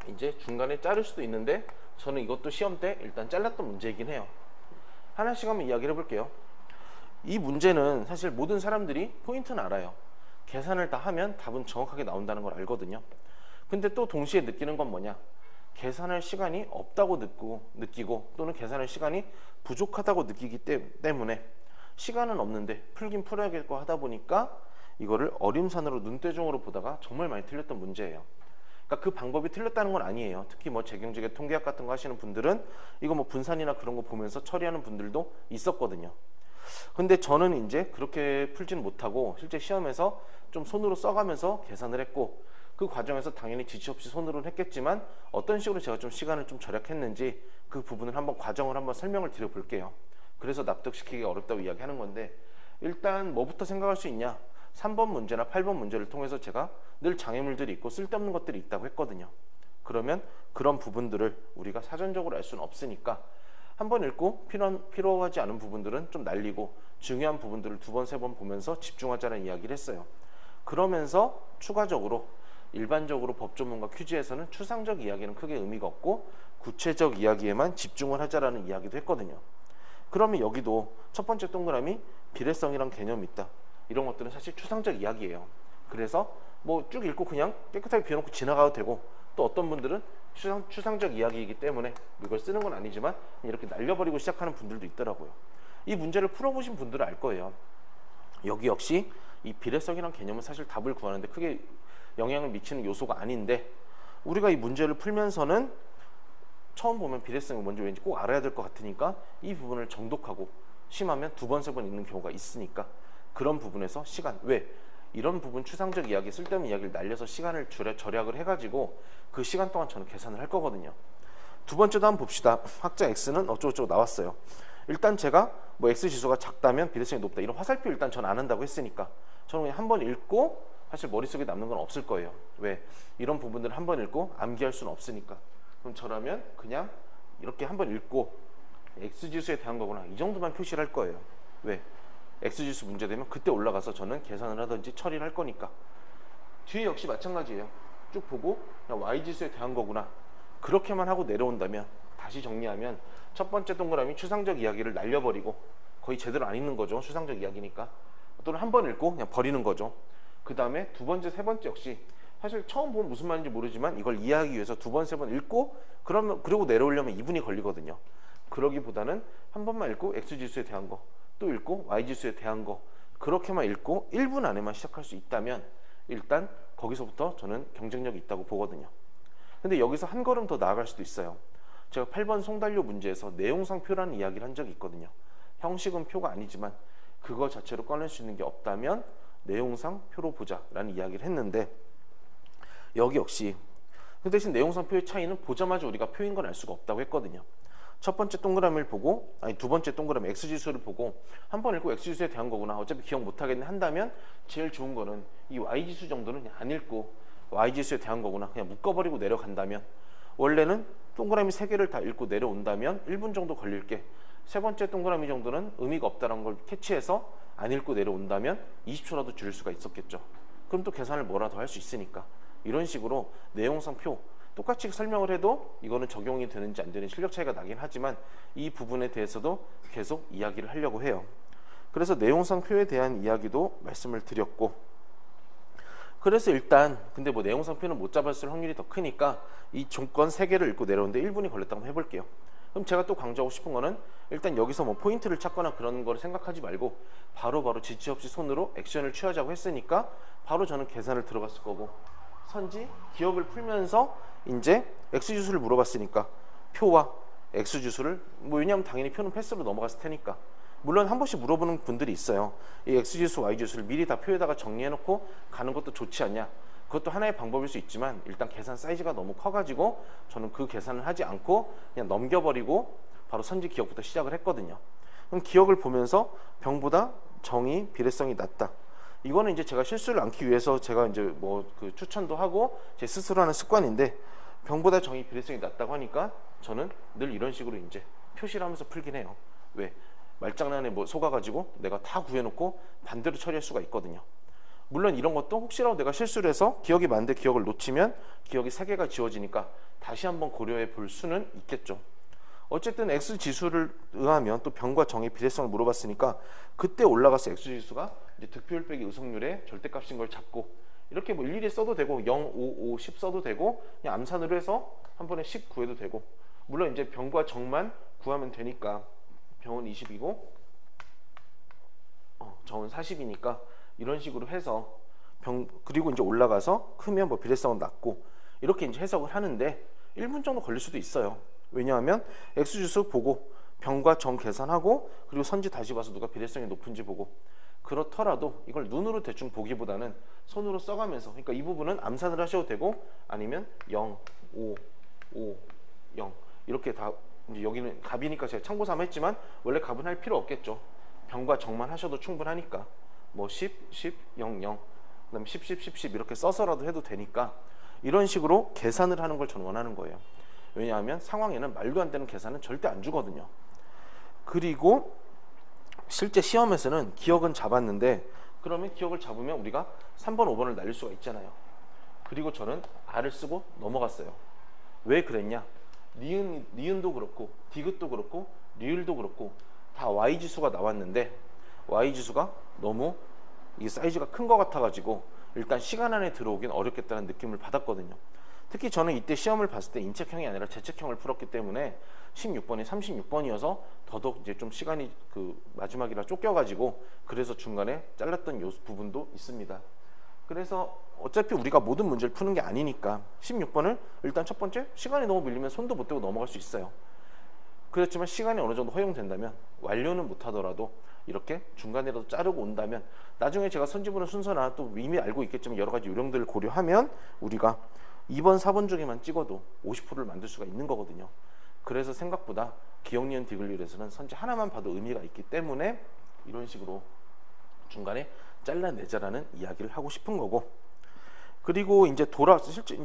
이제 중간에 자를 수도 있는데, 저는 이것도 시험 때 일단 잘랐던 문제이긴 해요. 하나씩 한번 이야기를 해볼게요. 이 문제는 사실 모든 사람들이 포인트는 알아요. 계산을 다 하면 답은 정확하게 나온다는 걸 알거든요. 근데 또 동시에 느끼는 건 뭐냐, 계산할 시간이 없다고 느끼고 또는 계산할 시간이 부족하다고 느끼기 때문에 시간은 없는데 풀긴 풀어야겠고 하다 보니까 이거를 어림산으로 눈대중으로 보다가 정말 많이 틀렸던 문제예요. 그러니까 그 방법이 틀렸다는 건 아니에요. 특히 뭐 재경제계 통계학 같은 거 하시는 분들은 이거 뭐 분산이나 그런 거 보면서 처리하는 분들도 있었거든요. 근데 저는 이제 그렇게 풀지는 못하고 실제 시험에서 좀 손으로 써가면서 계산을 했고, 그 과정에서 당연히 지체 없이 손으로는 했겠지만 어떤 식으로 제가 좀 시간을 좀 절약했는지 그 부분을 한번 과정을 한번 설명을 드려볼게요. 그래서 납득시키기가 어렵다고 이야기하는 건데, 일단 뭐부터 생각할 수 있냐, 3번 문제나 8번 문제를 통해서 제가 늘 장애물들이 있고 쓸데없는 것들이 있다고 했거든요. 그러면 그런 부분들을 우리가 사전적으로 알 수는 없으니까 한번 읽고 필요하지 않은 부분들은 좀 날리고 중요한 부분들을 2번, 3번 보면서 집중하자는 이야기를 했어요. 그러면서 추가적으로 일반적으로 법조문과 퀴즈에서는 추상적 이야기는 크게 의미가 없고 구체적 이야기에만 집중을 하자라는 이야기도 했거든요. 그러면 여기도 첫 번째 동그라미 비례성이란 개념이 있다, 이런 것들은 사실 추상적 이야기예요. 그래서 뭐 쭉 읽고 그냥 깨끗하게 비워놓고 지나가도 되고, 또 어떤 분들은 추상적 이야기이기 때문에 이걸 쓰는 건 아니지만 이렇게 날려버리고 시작하는 분들도 있더라고요. 이 문제를 풀어보신 분들은 알 거예요. 여기 역시 이 비례성이란 개념은 사실 답을 구하는데 크게 영향을 미치는 요소가 아닌데, 우리가 이 문제를 풀면서는 처음 보면 비례성이 뭔지 왠지 꼭 알아야 될 것 같으니까 이 부분을 정독하고 심하면 2번, 3번 읽는 경우가 있으니까 그런 부분에서 시간, 왜? 이런 부분 추상적 이야기, 쓸데없는 이야기를 날려서 시간을 절약을 해가지고 그 시간 동안 저는 계산을 할 거거든요. 두 번째도 한번 봅시다. 확자 x는 어쩌고저쩌고 나왔어요. 일단 제가 뭐 x지수가 작다면 비례성이 높다, 이런 화살표 일단 전 안 한다고 했으니까 저는 그냥 한번 읽고 사실 머릿속에 남는 건 없을 거예요. 왜? 이런 부분들을 한번 읽고 암기할 수는 없으니까. 그럼 저라면 그냥 이렇게 한번 읽고 x지수에 대한 거구나, 이 정도만 표시를 할 거예요. 왜? x지수 문제 되면 그때 올라가서 저는 계산을 하든지 처리를 할 거니까. 뒤에 역시 마찬가지예요. 쭉 보고 그냥 y지수에 대한 거구나, 그렇게만 하고 내려온다면, 다시 정리하면 첫 번째 동그라미 추상적 이야기를 날려버리고 거의 제대로 안 읽는 거죠. 수상적 이야기니까. 또는 한 번 읽고 그냥 버리는 거죠. 그 다음에 두 번째, 세 번째 역시 사실 처음 보면 무슨 말인지 모르지만 이걸 이해하기 위해서 두 번, 세 번 읽고 그리고 내려오려면 2분이 걸리거든요. 그러기보다는 한 번만 읽고 X지수에 대한 거, 또 읽고 Y지수에 대한 거, 그렇게만 읽고 1분 안에만 시작할 수 있다면 일단 거기서부터 저는 경쟁력이 있다고 보거든요. 근데 여기서 한 걸음 더 나아갈 수도 있어요. 제가 8번 송달료 문제에서 내용상 표라는 이야기를 한 적이 있거든요. 형식은 표가 아니지만 그거 자체로 꺼낼 수 있는 게 없다면 내용상 표로 보자라는 이야기를 했는데, 여기 역시 그 대신 내용상 표의 차이는 보자마자 우리가 표인 건 알 수가 없다고 했거든요. 첫 번째 동그라미를 보고, 아니 두 번째 동그라미 X지수를 보고 한 번 읽고 X지수에 대한 거구나, 어차피 기억 못하겠네 한다면 제일 좋은 거는 이 Y지수 정도는 그냥 안 읽고 Y지수에 대한 거구나 그냥 묶어버리고 내려간다면, 원래는 동그라미 3개를 다 읽고 내려온다면 1분 정도 걸릴 게 세 번째 동그라미 정도는 의미가 없다는 걸 캐치해서 안 읽고 내려온다면 20초라도 줄일 수가 있었겠죠. 그럼 또 계산을 뭐라도 할 수 있으니까 이런 식으로 내용상 표 똑같이 설명을 해도 이거는 적용이 되는지 안 되는지 실력 차이가 나긴 하지만 이 부분에 대해서도 계속 이야기를 하려고 해요. 그래서 내용상 표에 대한 이야기도 말씀을 드렸고, 그래서 일단 근데 뭐 내용상 표는 못 잡았을 확률이 더 크니까 이 조건 3개를 읽고 내려오는데 1분이 걸렸다고 한번 해볼게요. 그럼 제가 또 강조하고 싶은 거는 일단 여기서 뭐 포인트를 찾거나 그런 걸 생각하지 말고 바로 지체 없이 손으로 액션을 취하자고 했으니까 바로 저는 계산을 들어갔을 거고, 선지 기억을 풀면서 이제 X지수를 물어봤으니까 표와 X지수를 왜냐하면 당연히 표는 패스로 넘어갔을 테니까, 물론 한 번씩 물어보는 분들이 있어요. 이 X지수, Y지수를 미리 다 표에다가 정리해놓고 가는 것도 좋지 않냐. 그것도 하나의 방법일 수 있지만 일단 계산 사이즈가 너무 커가지고 저는 그 계산을 하지 않고 그냥 넘겨버리고 바로 선지 기억부터 시작을 했거든요. 그럼 기억을 보면서 병보다 정이 비례성이 낮다. 이거는 이제 제가 실수를 않기 위해서 제가 이제 뭐 그 추천도 하고 제 스스로 하는 습관인데, 병보다 정이 비례성이 낮다고 하니까 저는 늘 이런 식으로 이제 표시를 하면서 풀긴 해요. 왜? 말장난에 뭐 속아가지고 내가 다 구해놓고 반대로 처리할 수가 있거든요. 물론 이런 것도 혹시라도 내가 실수를 해서 기억이 많은데 기억을 놓치면 기억이 3개가 지워지니까 다시 한번 고려해 볼 수는 있겠죠. 어쨌든 X지수를 의하면 또 병과 정의 비례성을 물어봤으니까 그때 올라가서 X지수가 이제 득표율 빼기 의석률의 절대값인 걸 잡고 이렇게 뭐 일일이 써도 되고 0, 5, 5, 10 써도 되고 그냥 암산으로 해서 한 번에 10 구해도 되고, 물론 이제 병과 정만 구하면 되니까 병은 20이고 정은 40이니까 이런 식으로 해서 그리고 이제 올라가서 크면 뭐 비례성은 낮고 이렇게 이제 해석을 하는데 1분 정도 걸릴 수도 있어요. 왜냐하면 X지수 보고 병과 정 계산하고 그리고 선지 다시 봐서 누가 비례성이 높은지 보고, 그렇더라도 이걸 눈으로 대충 보기보다는 손으로 써가면서, 그러니까 이 부분은 암산을 하셔도 되고 아니면 0, 5, 5, 0 이렇게 다, 이제 여기는 갑이니까 제가 참고 삼아 했지만 원래 갑은 할 필요 없겠죠. 병과 정만 하셔도 충분하니까 뭐 10, 10, 0, 0 그다음에 10, 10, 10, 10 이렇게 써서라도 해도 되니까 이런 식으로 계산을 하는 걸 저는 원하는 거예요. 왜냐하면 상황에는 말도 안 되는 계산은 절대 안 주거든요. 그리고 실제 시험에서는 기억은 잡았는데 그러면 기억을 잡으면 우리가 3번, 5번을 날릴 수가 있잖아요. 그리고 저는 R을 쓰고 넘어갔어요. 왜 그랬냐? 니은도 그렇고 디귿도 그렇고 리을도 그렇고 다 Y지수가 나왔는데 Y지수가 너무 이 사이즈가 큰 것 같아가지고 일단 시간 안에 들어오긴 어렵겠다는 느낌을 받았거든요. 특히 저는 이때 시험을 봤을 때 인책형이 아니라 재책형을 풀었기 때문에 16번이 36번이어서 더더욱 이제 좀 시간이 그 마지막이라 쫓겨가지고 그래서 중간에 잘랐던 요 부분도 있습니다. 그래서 어차피 우리가 모든 문제를 푸는 게 아니니까 16번을 일단 첫 번째 시간이 너무 밀리면 손도 못 대고 넘어갈 수 있어요. 그렇지만 시간이 어느 정도 허용된다면 완료는 못하더라도 이렇게 중간이라도 자르고 온다면 나중에 제가 선지부는 순서나 또 이미 알고 있겠지만 여러 가지 요령들을 고려하면 우리가 2번, 4번 중에만 찍어도 50%를 만들 수가 있는 거거든요. 그래서 생각보다 기억, 니은, 디귿리을에서는 선지 하나만 봐도 의미가 있기 때문에 이런 식으로 중간에 잘라내자라는 이야기를 하고 싶은 거고, 그리고 이제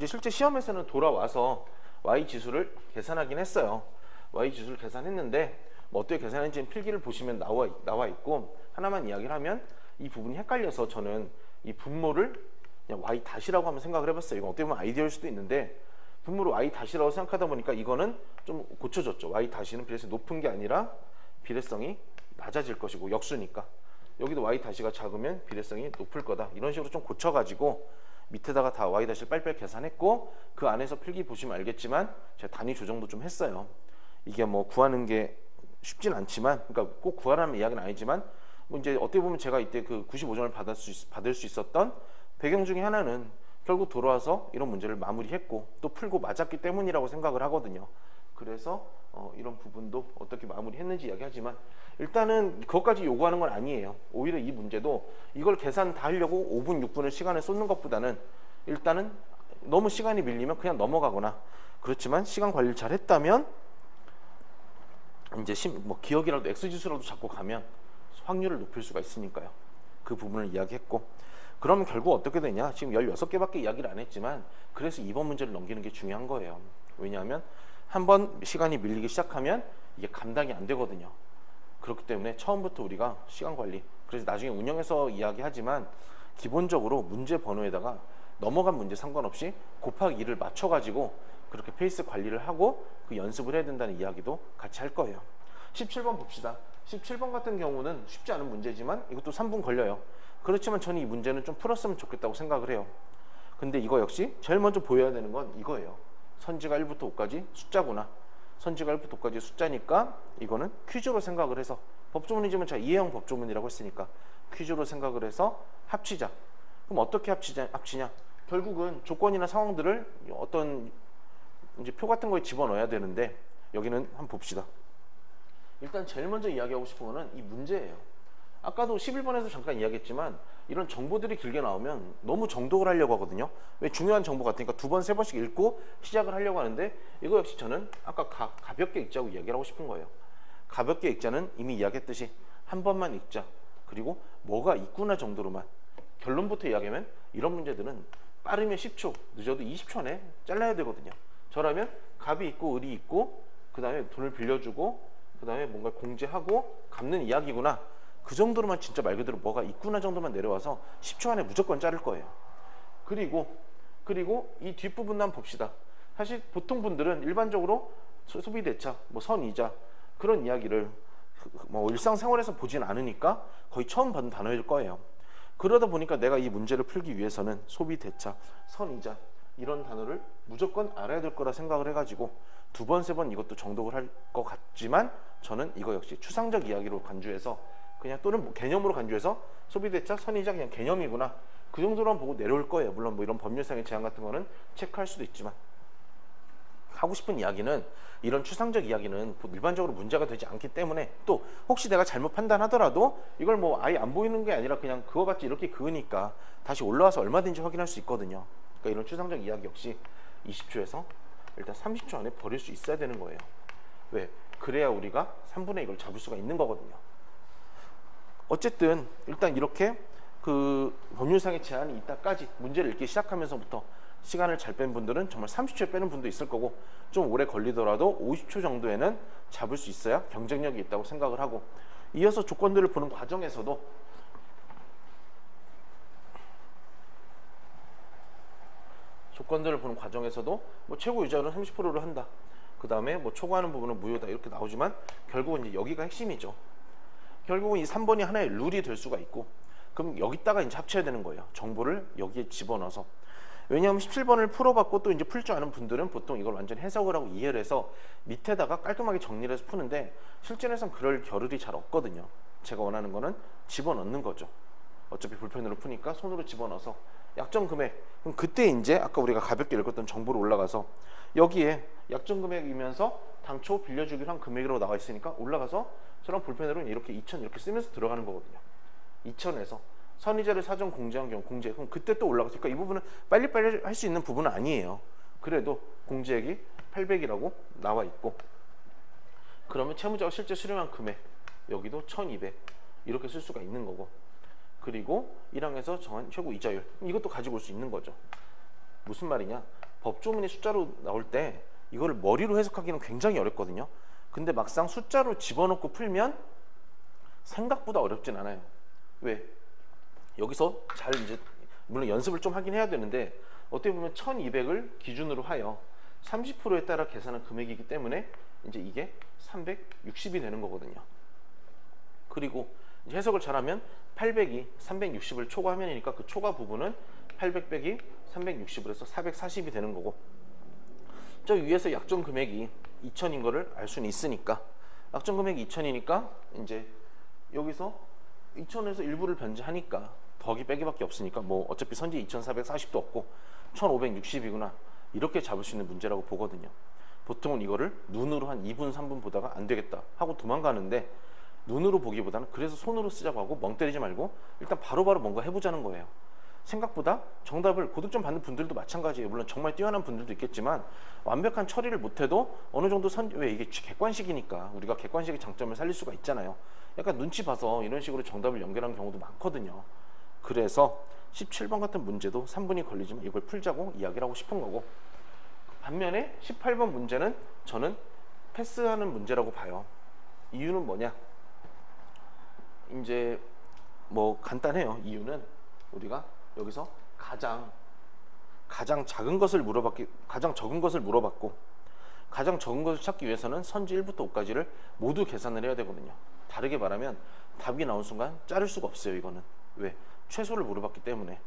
실제 시험에서는 돌아와서 Y지수를 계산하긴 했어요. Y지수를 계산했는데 뭐 어떻게 계산했는지는 필기를 보시면 나와 있고, 하나만 이야기를 하면 이 부분이 헷갈려서 저는 이 분모를 그냥 Y 다시라고 한번 생각을 해봤어요. 이건 어떻게 보면 아이디어일 수도 있는데 분모를 Y 다시라고 생각하다 보니까 이거는 좀 고쳐졌죠. Y 다시는 비례성이 높은 게 아니라 비례성이 낮아질 것이고 역수니까 여기도 y 다시가 작으면 비례성이 높을 거다. 이런 식으로 좀 고쳐가지고 밑에다가 다 y 다시를 빨리빨리 계산했고 그 안에서 필기 보시면 알겠지만 제가 단위 조정도 좀 했어요. 이게 뭐 구하는 게 쉽진 않지만 그러니까 꼭 구하라는 이야기는 아니지만 뭐 이제 어떻게 보면 제가 이때 그 95점을 받을 수 있었던 배경 중에 하나는 결국 돌아와서 이런 문제를 마무리했고 또 풀고 맞았기 때문이라고 생각을 하거든요. 그래서 이런 부분도 어떻게 마무리했는지 이야기하지만 일단은 그것까지 요구하는 건 아니에요. 오히려 이 문제도 이걸 계산 다 하려고 5분, 6분을 시간을 쏟는 것보다는 일단은 너무 시간이 밀리면 그냥 넘어가거나 그렇지만 시간 관리를 잘 했다면 이제 뭐 기억이라도 X지수라도 잡고 가면 확률을 높일 수가 있으니까요. 그 부분을 이야기했고 그러면 결국 어떻게 되냐? 지금 16개밖에 이야기를 안 했지만 그래서 이번 문제를 넘기는 게 중요한 거예요. 왜냐하면 한번 시간이 밀리기 시작하면 이게 감당이 안 되거든요. 그렇기 때문에 처음부터 우리가 시간 관리 그래서 나중에 운영해서 이야기하지만 기본적으로 문제 번호에다가 넘어간 문제 상관없이 곱하기 2를 맞춰가지고 그렇게 페이스 관리를 하고 그 연습을 해야 된다는 이야기도 같이 할 거예요. 17번 봅시다. 17번 같은 경우는 쉽지 않은 문제지만 이것도 3분 걸려요. 그렇지만 저는 이 문제는 좀 풀었으면 좋겠다고 생각을 해요. 근데 이거 역시 제일 먼저 보여야 되는 건 이거예요. 선지가 1부터 5까지 숫자구나. 선지가 1부터 5까지 숫자니까 이거는 퀴즈로 생각을 해서 법조문이지만 제가 이해형 법조문이라고 했으니까 퀴즈로 생각을 해서 합치자. 그럼 어떻게 합치냐? 결국은 조건이나 상황들을 어떤 이제 표 같은 거에 집어넣어야 되는데 여기는 한번 봅시다. 일단 제일 먼저 이야기하고 싶은 거는 이 문제예요. 아까도 11번에서 잠깐 이야기했지만 이런 정보들이 길게 나오면 너무 정독을 하려고 하거든요. 왜 중요한 정보 같으니까 2번, 3번씩 읽고 시작을 하려고 하는데 이거 역시 저는 아까 가볍게 읽자고 이야기를 하고 싶은 거예요. 가볍게 읽자는 이미 이야기했듯이 한 번만 읽자. 그리고 뭐가 있구나 정도로만 결론부터 이야기하면 이런 문제들은 빠르면 10초, 늦어도 20초 안에 잘라야 되거든요. 저라면 갑이 있고 을이 있고 그 다음에 돈을 빌려주고 그 다음에 뭔가 공제하고 갚는 이야기구나. 그 정도로만 진짜 말 그대로 뭐가 있구나 정도만 내려와서 10초 안에 무조건 자를 거예요. 그리고 이 뒷부분도 한번 봅시다. 사실 보통 분들은 일반적으로 소비대차, 뭐 선이자 그런 이야기를 뭐 일상생활에서 보진 않으니까 거의 처음 받는 단어일 거예요. 그러다 보니까 내가 이 문제를 풀기 위해서는 소비대차, 선이자 이런 단어를 무조건 알아야 될 거라 생각을 해가지고 2번, 3번 이것도 정독을 할 것 같지만 저는 이거 역시 추상적 이야기로 간주해서 그냥 또는 뭐 개념으로 간주해서 소비대차, 선이자 그냥 개념이구나 그 정도로만 보고 내려올 거예요. 물론 뭐 이런 법률상의 제한 같은 거는 체크할 수도 있지만 하고 싶은 이야기는 이런 추상적 이야기는 일반적으로 문제가 되지 않기 때문에 또 혹시 내가 잘못 판단하더라도 이걸 뭐 아예 안 보이는 게 아니라 그냥 그거 같이 이렇게 그으니까 다시 올라와서 얼마든지 확인할 수 있거든요. 그러니까 이런 추상적 이야기 역시 20초에서 일단 30초 안에 버릴 수 있어야 되는 거예요. 왜? 그래야 우리가 3분의 이걸 잡을 수가 있는 거거든요. 어쨌든 일단 이렇게 그 법률상의 제한이 있다까지 문제를 읽기 시작하면서부터 시간을 잘 뺀 분들은 정말 30초에 빼는 분도 있을 거고 좀 오래 걸리더라도 50초 정도에는 잡을 수 있어야 경쟁력이 있다고 생각을 하고 이어서 조건들을 보는 과정에서도 뭐 최고 유자율은 30%를 한다. 그 다음에 뭐 초과하는 부분은 무효다 이렇게 나오지만 결국은 이제 여기가 핵심이죠. 결국은 이 3번이 하나의 룰이 될 수가 있고 그럼 여기다가 이제 합쳐야 되는 거예요. 정보를 여기에 집어넣어서. 왜냐하면 17번을 풀어봤고 또 이제 풀 줄 아는 분들은 보통 이걸 완전 해석을 하고 이해를 해서 밑에다가 깔끔하게 정리를 해서 푸는데 실전에선 그럴 겨를이 잘 없거든요. 제가 원하는 거는 집어넣는 거죠. 어차피 볼펜으로 푸니까 손으로 집어넣어서 약정 금액. 그럼 그때 이제 아까 우리가 가볍게 읽었던 정보로 올라가서 여기에 약정 금액이면서 당초 빌려주기로 한 금액이라고 나와 있으니까 올라가서 저랑 볼펜으로 이렇게 2,000 이렇게 쓰면서 들어가는 거거든요. 2,000에서 선이자를 사전 공제한 경우 공제. 그럼 그때 또 올라갔으니까 이 부분은 빨리빨리 할 수 있는 부분은 아니에요. 그래도 공제액이 800이라고 나와 있고 그러면 채무자가 실제 수령한 금액 여기도 1,200 이렇게 쓸 수가 있는 거고 그리고 1항에서 정한 최고 이자율 이것도 가지고 올 수 있는 거죠. 무슨 말이냐? 법조문이 숫자로 나올 때 이거를 머리로 해석하기는 굉장히 어렵거든요. 근데 막상 숫자로 집어넣고 풀면 생각보다 어렵진 않아요. 왜? 여기서 잘 이제 물론 연습을 좀 하긴 해야 되는데 어떻게 보면 1200을 기준으로 하여 30%에 따라 계산한 금액이기 때문에 이제 이게 360이 되는 거거든요. 그리고 이제 해석을 잘하면 800이 360을 초과 화면이니까 그 초과 부분은 800 빼기 360을 해서 440이 되는 거고, 저 위에서 약정 금액이 2000인 거를 알 수는 있으니까, 약정 금액이 2000이니까 이제 여기서 2000에서 일부를 변제하니까 더하기 빼기밖에 없으니까 뭐 어차피 선지 2440도 없고 1560이구나, 이렇게 잡을 수 있는 문제라고 보거든요. 보통은 이거를 눈으로 한 2분 3분 보다가 안 되겠다 하고 도망가는데, 눈으로 보기보다는 그래서 손으로 쓰자고 하고 멍 때리지 말고 일단 바로바로 뭔가 해보자는 거예요. 생각보다 정답을 고득점 받는 분들도 마찬가지예요. 물론 정말 뛰어난 분들도 있겠지만 완벽한 처리를 못해도 어느 정도 왜 이게 객관식이니까 우리가 객관식의 장점을 살릴 수가 있잖아요. 약간 눈치 봐서 이런 식으로 정답을 연결한 경우도 많거든요. 그래서 17번 같은 문제도 3분이 걸리지만 이걸 풀자고 이야기를 하고 싶은 거고, 반면에 18번 문제는 저는 패스하는 문제라고 봐요. 이유는 뭐냐? 이제 뭐 간단해요. 이유는 우리가 여기서 가장 작은 것을 가장 적은 것을 물어봤고, 가장 적은 것을 찾기 위해서는 선지 1부터 5까지를 모두 계산을 해야 되거든요. 다르게 말하면 답이 나온 순간 자를 수가 없어요. 이거는 왜? 최소를 물어봤기 때문에.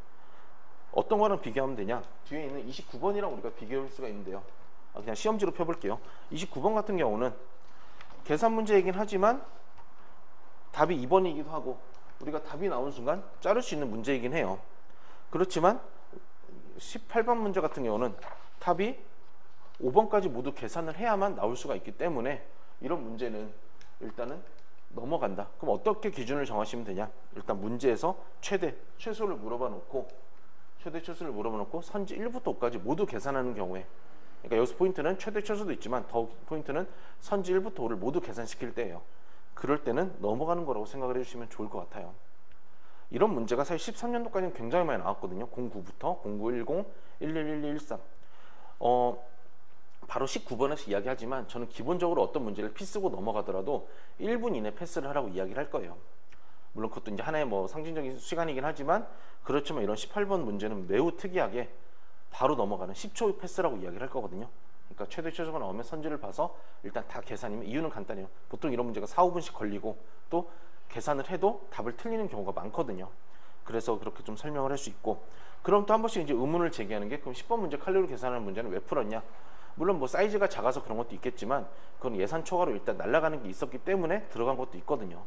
어떤 거랑 비교하면 되냐? 뒤에 있는 29번이랑 우리가 비교할 수가 있는데요. 그냥 시험지로 펴볼게요. 29번 같은 경우는 계산 문제이긴 하지만 답이 2번이기도 하고 우리가 답이 나온 순간 자를 수 있는 문제이긴 해요. 그렇지만 18번 문제 같은 경우는 답이 5번까지 모두 계산을 해야만 나올 수가 있기 때문에 이런 문제는 일단은 넘어간다. 그럼 어떻게 기준을 정하시면 되냐? 일단 문제에서 최소를 물어봐 놓고 최소를 물어봐 놓고 선지 1부터 5까지 모두 계산하는 경우에, 그러니까 여기서 포인트는 최소도 있지만 더 포인트는 선지 1부터 5를 모두 계산시킬 때예요. 그럴 때는 넘어가는 거라고 생각을 해주시면 좋을 것 같아요. 이런 문제가 사실 13년도까지는 굉장히 많이 나왔거든요. 09부터 0910, 1112, 13. 바로 19번에서 이야기하지만 저는 기본적으로 어떤 문제를 피 쓰고 넘어가더라도 1분 이내 패스를 하라고 이야기를 할 거예요. 물론 그것도 이제 하나의 뭐 상징적인 시간이긴 하지만, 그렇지만 이런 18번 문제는 매우 특이하게 바로 넘어가는 10초 패스라고 이야기를 할 거거든요. 그러니까 최소가 나오면 선지를 봐서 일단 다 계산이면, 이유는 간단해요. 보통 이런 문제가 4, 5분씩 걸리고 또 계산을 해도 답을 틀리는 경우가 많거든요. 그래서 그렇게 좀 설명을 할 수 있고, 그럼 또 한 번씩 이제 의문을 제기하는 게, 그럼 10번 문제 칼로리 계산하는 문제는 왜 풀었냐? 물론 뭐 사이즈가 작아서 그런 것도 있겠지만 그건 예산 초과로 일단 날아가는 게 있었기 때문에 들어간 것도 있거든요.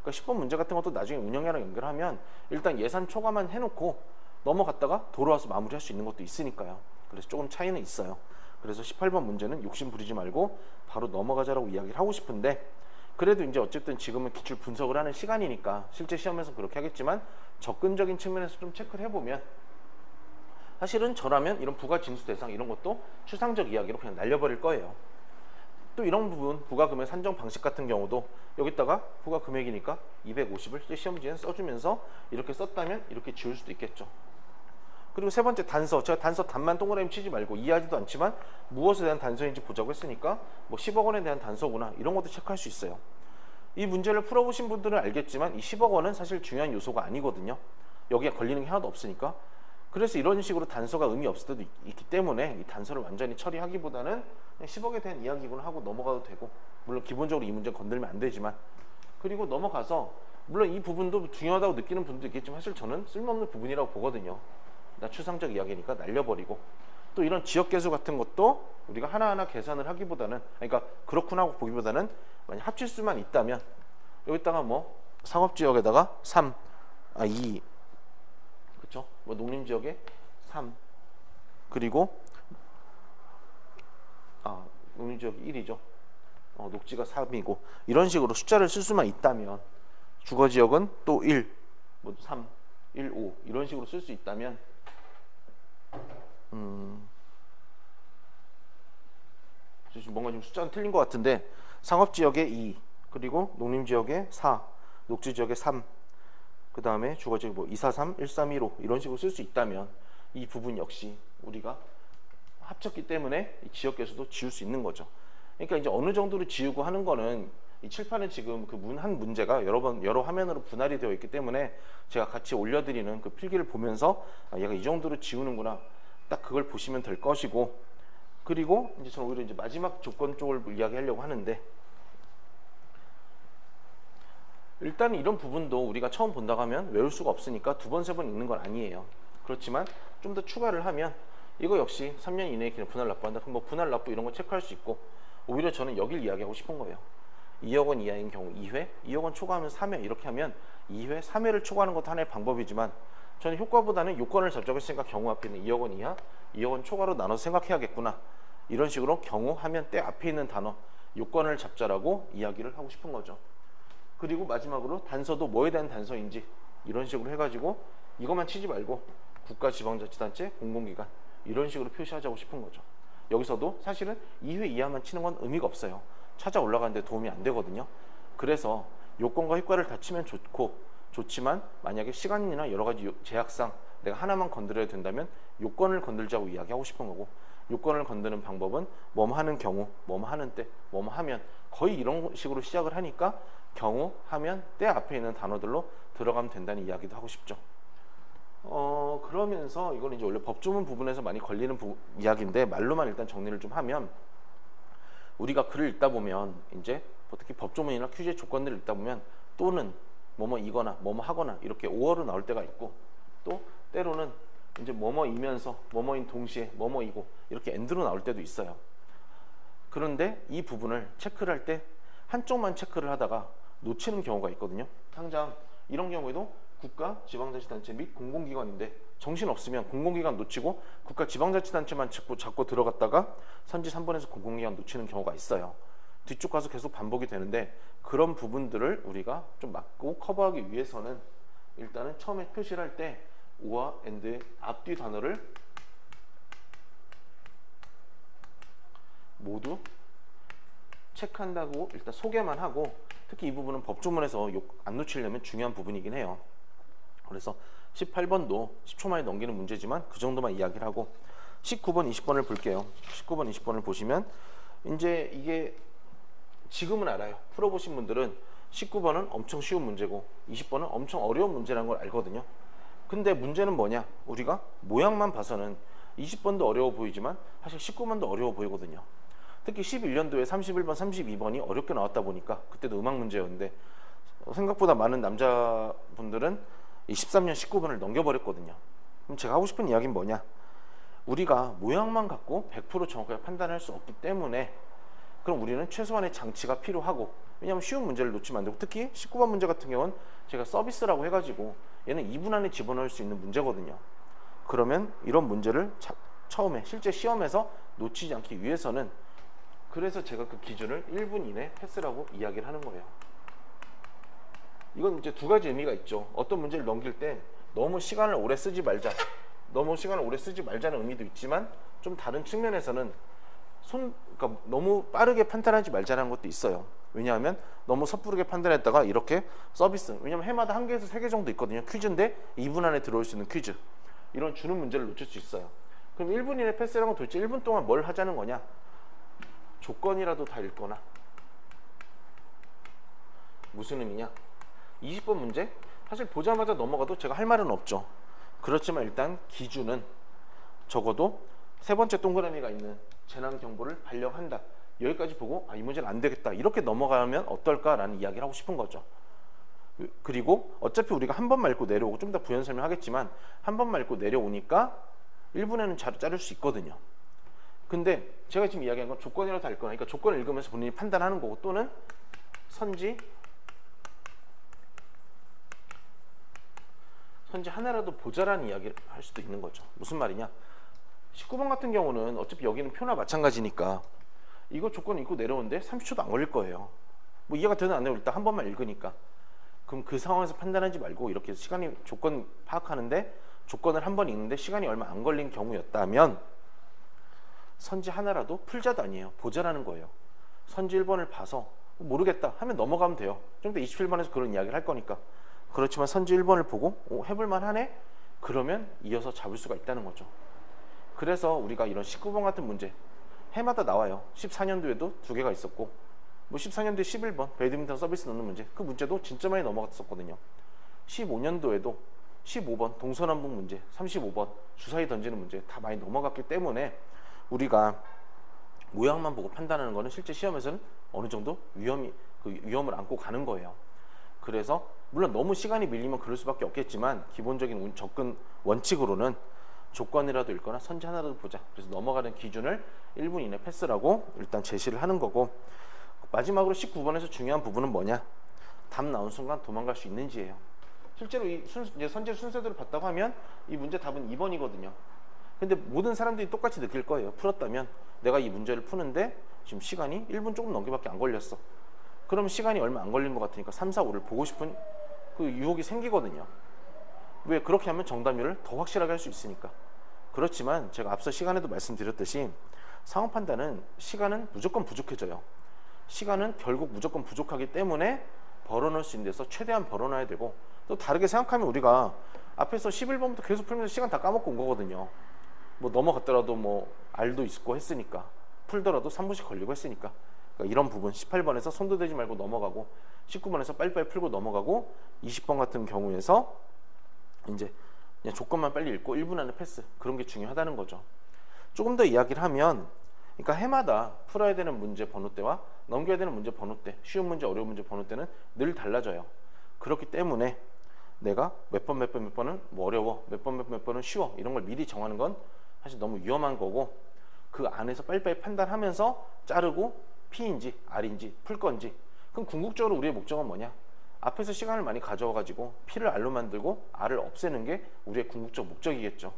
그러니까 10번 문제 같은 것도 나중에 운영이랑 연결하면 일단 예산 초과만 해놓고 넘어갔다가 돌아와서 마무리할 수 있는 것도 있으니까요. 그래서 조금 차이는 있어요. 그래서 18번 문제는 욕심 부리지 말고 바로 넘어가자라고 이야기를 하고 싶은데, 그래도 이제 어쨌든 지금은 기출 분석을 하는 시간이니까 실제 시험에서 그렇게 하겠지만 접근적인 측면에서 좀 체크를 해보면, 사실은 저라면 이런 부가 징수 대상 이런 것도 추상적 이야기로 그냥 날려버릴 거예요. 또 이런 부분, 부가금액 산정 방식 같은 경우도 여기다가 부가금액이니까 250을 시험지에 써주면서 이렇게 썼다면 이렇게 지울 수도 있겠죠. 그리고 세 번째 단서, 제가 단서 답만 동그라미 치지 말고 이해하지도 않지만 무엇에 대한 단서인지 보자고 했으니까 뭐 10억 원에 대한 단서구나, 이런 것도 체크할 수 있어요. 이 문제를 풀어보신 분들은 알겠지만 이 10억 원은 사실 중요한 요소가 아니거든요. 여기에 걸리는 게 하나도 없으니까. 그래서 이런 식으로 단서가 의미 없을 때도 있기 때문에 이 단서를 완전히 처리하기보다는 그냥 10억에 대한 이야기구나 하고 넘어가도 되고, 물론 기본적으로 이 문제는 건들면 안 되지만, 그리고 넘어가서 물론 이 부분도 중요하다고 느끼는 분도 있겠지만 사실 저는 쓸모없는 부분이라고 보거든요. 나 추상적 이야기니까 날려버리고, 또 이런 지역계수 같은 것도 우리가 하나하나 계산을 하기보다는, 그러니까 그렇구나 하고 보기보다는 만약 합칠 수만 있다면 여기다가 뭐 상업지역에다가 2, 그렇죠? 뭐 농림지역에 3, 그리고 농림지역이 1이죠. 녹지가 3이고 이런 식으로 숫자를 쓸 수만 있다면, 주거지역은 또 1, 뭐 3, 1, 5 이런 식으로 쓸 수 있다면 뭔가 좀 숫자는 틀린 것 같은데, 상업지역에 2, 그리고 농림지역에 4, 녹지지역에 3, 그 다음에 주거지역 뭐 243, 1315 이런 식으로 쓸 수 있다면 이 부분 역시 우리가 합쳤기 때문에 이 지역계수도 지울 수 있는 거죠. 그러니까 이제 어느 정도로 지우고 하는 거는 이 칠판은 지금 그 한 문제가 여러 화면으로 분할이 되어 있기 때문에 제가 같이 올려드리는 그 필기를 보면서 얘가 이 정도로 지우는구나, 딱 그걸 보시면 될 것이고, 그리고 이제 저는 오히려 이제 마지막 조건 쪽을 이야기하려고 하는데, 일단 이런 부분도 우리가 처음 본다고 하면 외울 수가 없으니까 두 번, 세 번 읽는 건 아니에요. 그렇지만 좀 더 추가를 하면 이거 역시 3년 이내에 기는 분할 납부한다. 그럼 뭐 분할 납부 이런 거 체크할 수 있고, 오히려 저는 여길 이야기하고 싶은 거예요. 2억 원 이하인 경우 2회, 2억 원 초과하면 3회 이렇게 하면 2회, 3회를 초과하는 것도 하나의 방법이지만 저는 효과보다는 요건을 잡자했으니까 경우 앞에 있는 2억 원 이하, 2억 원 초과로 나눠서 생각해야겠구나. 이런 식으로 경우 하면 때 앞에 있는 단어 요건을 잡자라고 이야기를 하고 싶은 거죠. 그리고 마지막으로 단서도 뭐에 대한 단서인지 이런 식으로 해가지고 이것만 치지 말고 국가지방자치단체, 공공기관 이런 식으로 표시하자고 싶은 거죠. 여기서도 사실은 2회 이하만 치는 건 의미가 없어요. 찾아 올라가는데 도움이 안 되거든요. 그래서 요건과 효과를 다 치면 좋지만 만약에 시간이나 여러 가지 제약상 내가 하나만 건드려야 된다면 요건을 건들자고 이야기하고 싶은 거고, 요건을 건드는 방법은 뭐뭐 하는 경우, 뭐뭐 하는 때, 뭐뭐 하면 거의 이런 식으로 시작을 하니까 경우, 하면, 때 앞에 있는 단어들로 들어가면 된다는 이야기도 하고 싶죠. 그러면서 이건 이제 원래 법조문 부분에서 많이 걸리는 이야기인데 말로만 일단 정리를 좀 하면, 우리가 글을 읽다 보면 이제 특히 법조문이나 퀴즈의 조건들을 읽다 보면 또는 뭐뭐이거나 뭐뭐 하거나 이렇게 5어로 나올 때가 있고, 또 때로는 이제 뭐뭐이면서 뭐뭐인 동시에 뭐뭐이고 이렇게 엔드로 나올 때도 있어요. 그런데 이 부분을 체크를 할 때 한쪽만 체크를 하다가 놓치는 경우가 있거든요. 당장 이런 경우에도 국가, 지방자치단체 및 공공기관인데 정신없으면 공공기관 놓치고 국가, 지방자치단체만 잡고 들어갔다가 선지 3번에서 공공기관 놓치는 경우가 있어요. 뒤쪽 가서 계속 반복이 되는데 그런 부분들을 우리가 좀 막고 커버하기 위해서는 일단은 처음에 표시를 할 때 오와 엔드의 앞뒤 단어를 모두 체크한다고 일단 소개만 하고, 특히 이 부분은 법조문에서 안 놓치려면 중요한 부분이긴 해요. 그래서 18번도 10초 만에 넘기는 문제지만 그 정도만 이야기를 하고, 19번, 20번을 볼게요. 19번, 20번을 보시면 이제 이게 지금은 알아요. 풀어보신 분들은 19번은 엄청 쉬운 문제고 20번은 엄청 어려운 문제라는 걸 알거든요. 근데 문제는 뭐냐? 우리가 모양만 봐서는 20번도 어려워 보이지만 사실 19번도 어려워 보이거든요. 특히 11년도에 31번, 32번이 어렵게 나왔다 보니까 그때도 음악 문제였는데 생각보다 많은 남자분들은 이 13년 19번을 넘겨버렸거든요. 그럼 제가 하고 싶은 이야기는 뭐냐? 우리가 모양만 갖고 100% 정확하게 판단할 수 없기 때문에 그럼 우리는 최소한의 장치가 필요하고, 왜냐하면 쉬운 문제를 놓치면 안 되고, 특히 19번 문제 같은 경우는 제가 서비스라고 해가지고 얘는 2분 안에 집어넣을 수 있는 문제거든요. 그러면 이런 문제를 처음에 실제 시험에서 놓치지 않기 위해서는, 그래서 제가 그 기준을 1분 이내 패스라고 이야기를 하는 거예요. 이건 이제 두 가지 의미가 있죠. 어떤 문제를 넘길 때 너무 시간을 오래 쓰지 말자, 너무 시간을 오래 쓰지 말자는 의미도 있지만, 좀 다른 측면에서는 그러니까 너무 빠르게 판단하지 말자는 것도 있어요. 왜냐하면 너무 섣부르게 판단했다가 이렇게 서비스, 왜냐하면 해마다 1개에서 3개 정도 있거든요. 퀴즈인데 2분 안에 들어올 수 있는 퀴즈, 이런 주는 문제를 놓칠 수 있어요. 그럼 1분 이내 패스라는 건 도대체 1분 동안 뭘 하자는 거냐? 조건이라도 다 읽거나. 무슨 의미냐? 20번 문제 사실 보자마자 넘어가도 제가 할 말은 없죠. 그렇지만 일단 기준은 적어도 세 번째 동그라미가 있는 재난 경보를 발령한다. 여기까지 보고 이 문제는 안 되겠다. 이렇게 넘어가면 어떨까라는 이야기를 하고 싶은 거죠. 그리고 어차피 우리가 한 번 말고 내려오고, 좀 더 부연 설명하겠지만 한 번 말고 내려오니까 1분에는 자를 수 있거든요. 근데 제가 지금 이야기한 건 조건이라도 다 읽거나, 그러니까 조건을 읽으면서 본인이 판단하는 거고, 또는 선지 하나라도 보자라는 이야기를 할 수도 있는 거죠. 무슨 말이냐? 19번 같은 경우는 어차피 여기는 표나 마찬가지니까 이거 조건 읽고 내려오는데 30초도 안 걸릴 거예요. 뭐 이해가 되는 안 되는 일단 한 번만 읽으니까. 그럼 그 상황에서 판단하지 말고 이렇게 시간이, 조건 파악하는데 조건을 한 번 읽는데 시간이 얼마 안 걸린 경우였다면 선지 하나라도, 풀자도 아니에요, 보자라는 거예요. 선지 1번을 봐서 모르겠다 하면 넘어가면 돼요. 좀 더 27번에서 그런 이야기를 할 거니까. 그렇지만 선지 1번을 보고 해볼만 하네? 그러면 이어서 잡을 수가 있다는 거죠. 그래서 우리가 이런 19번 같은 문제 해마다 나와요. 14년도에도 2개가 있었고, 뭐 14년도에 11번 배드민턴 서비스 넣는 문제, 그 문제도 진짜 많이 넘어갔었거든요. 15년도에도 15번 동서남북 문제, 35번 주사위 던지는 문제 다 많이 넘어갔기 때문에 우리가 모양만 보고 판단하는 거는 실제 시험에서는 어느 정도 위험을 안고 가는 거예요. 그래서 물론 너무 시간이 밀리면 그럴 수밖에 없겠지만 기본적인 접근 원칙으로는 조건이라도 읽거나 선지 하나라도 보자. 그래서 넘어가는 기준을 1분 이내 패스라고 일단 제시를 하는 거고, 마지막으로 19번에서 중요한 부분은 뭐냐? 답 나온 순간 도망갈 수 있는지예요. 실제로 이제 선지 순서대로 봤다고 하면 이 문제 답은 2번이거든요. 근데 모든 사람들이 똑같이 느낄 거예요. 풀었다면 내가 이 문제를 푸는데 지금 시간이 1분 조금 넘게밖에 안 걸렸어. 그러면 시간이 얼마 안 걸린 것 같으니까 3, 4, 5를 보고 싶은 그 유혹이 생기거든요. 왜? 그렇게 하면 정답률을 더 확실하게 할 수 있으니까. 그렇지만 제가 앞서 시간에도 말씀드렸듯이 상황 판단은 시간은 무조건 부족해져요. 시간은 결국 무조건 부족하기 때문에 벌어놓을 수 있는 데서 최대한 벌어놔야 되고, 또 다르게 생각하면 우리가 앞에서 11번부터 계속 풀면서 시간 다 까먹고 온 거거든요. 뭐 넘어갔더라도 뭐 R도 있고 했으니까, 풀더라도 3분씩 걸리고 했으니까. 그러니까 이런 부분 18번에서 손도 대지 말고 넘어가고, 19번에서 빨리빨리 풀고 넘어가고, 20번 같은 경우에서 이제 그냥 조건만 빨리 읽고 1분 안에 패스, 그런 게 중요하다는 거죠. 조금 더 이야기를 하면, 그러니까 해마다 풀어야 되는 문제 번호대와 넘겨야 되는 문제 번호대, 쉬운 문제, 어려운 문제 번호대는 늘 달라져요. 그렇기 때문에 내가 몇 번은 뭐 어려워, 몇 번은 쉬워, 이런 걸 미리 정하는 건 사실 너무 위험한 거고, 그 안에서 빨리빨리 판단하면서 자르고 P인지 R인지 풀 건지. 그럼 궁극적으로 우리의 목적은 뭐냐? 앞에서 시간을 많이 가져와가지고 P를 R로 만들고 R을 없애는 게 우리의 궁극적 목적이겠죠.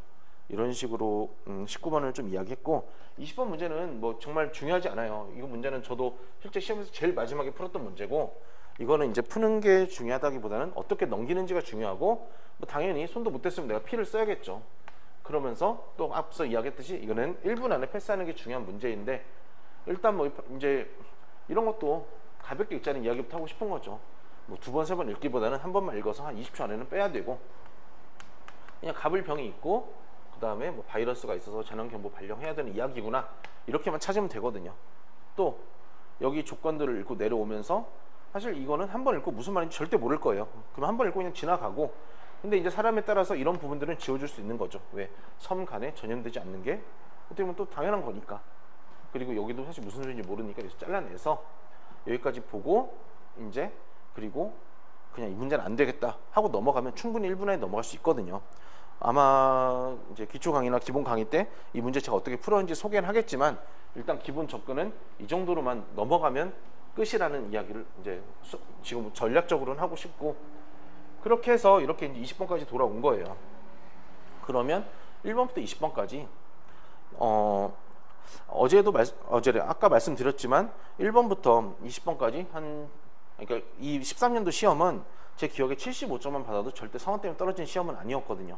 이런 식으로 19번을 좀 이야기했고, 20번 문제는 뭐 정말 중요하지 않아요. 이거 문제는 저도 실제 시험에서 제일 마지막에 풀었던 문제고, 이거는 이제 푸는 게 중요하다기보다는 어떻게 넘기는지가 중요하고, 뭐 당연히 손도 못 댔으면 내가 P를 써야겠죠. 그러면서 또 앞서 이야기했듯이 이거는 1분 안에 패스하는 게 중요한 문제인데, 일단 뭐 이제 이런 것도 가볍게 읽자는 이야기부터 하고 싶은 거죠. 뭐 2번, 3번 읽기보다는 한 번만 읽어서 한 20초 안에는 빼야 되고, 그냥 갑을병이 있고 그 다음에 뭐 바이러스가 있어서 재난경보 발령해야 되는 이야기구나, 이렇게만 찾으면 되거든요. 또 여기 조건들을 읽고 내려오면서 사실 이거는 한 번 읽고 무슨 말인지 절대 모를 거예요. 그럼 한 번 읽고 그냥 지나가고, 근데 이제 사람에 따라서 이런 부분들은 지워줄 수 있는 거죠. 왜? 섬 간에 전염되지 않는 게 어떻게 보면 또 당연한 거니까. 그리고 여기도 사실 무슨 소리인지 모르니까 이렇게 잘라내서 여기까지 보고, 이제 그리고 그냥 이 문제는 안 되겠다 하고 넘어가면 충분히 1분 안에 넘어갈 수 있거든요. 아마 이제 기초 강의나 기본 강의 때 이 문제 제가 어떻게 풀었는지 소개는 하겠지만, 일단 기본 접근은 이 정도로만 넘어가면 끝이라는 이야기를 이제 지금 전략적으로는 하고 싶고, 그렇게 해서 이렇게 이제 20번까지 돌아온 거예요. 그러면 1번부터 20번까지 어제 아까 말씀드렸지만 1번부터 20번까지 그러니까 이 13년도 시험은 제 기억에 75점만 받아도 절대 성원 때문에 떨어진 시험은 아니었거든요.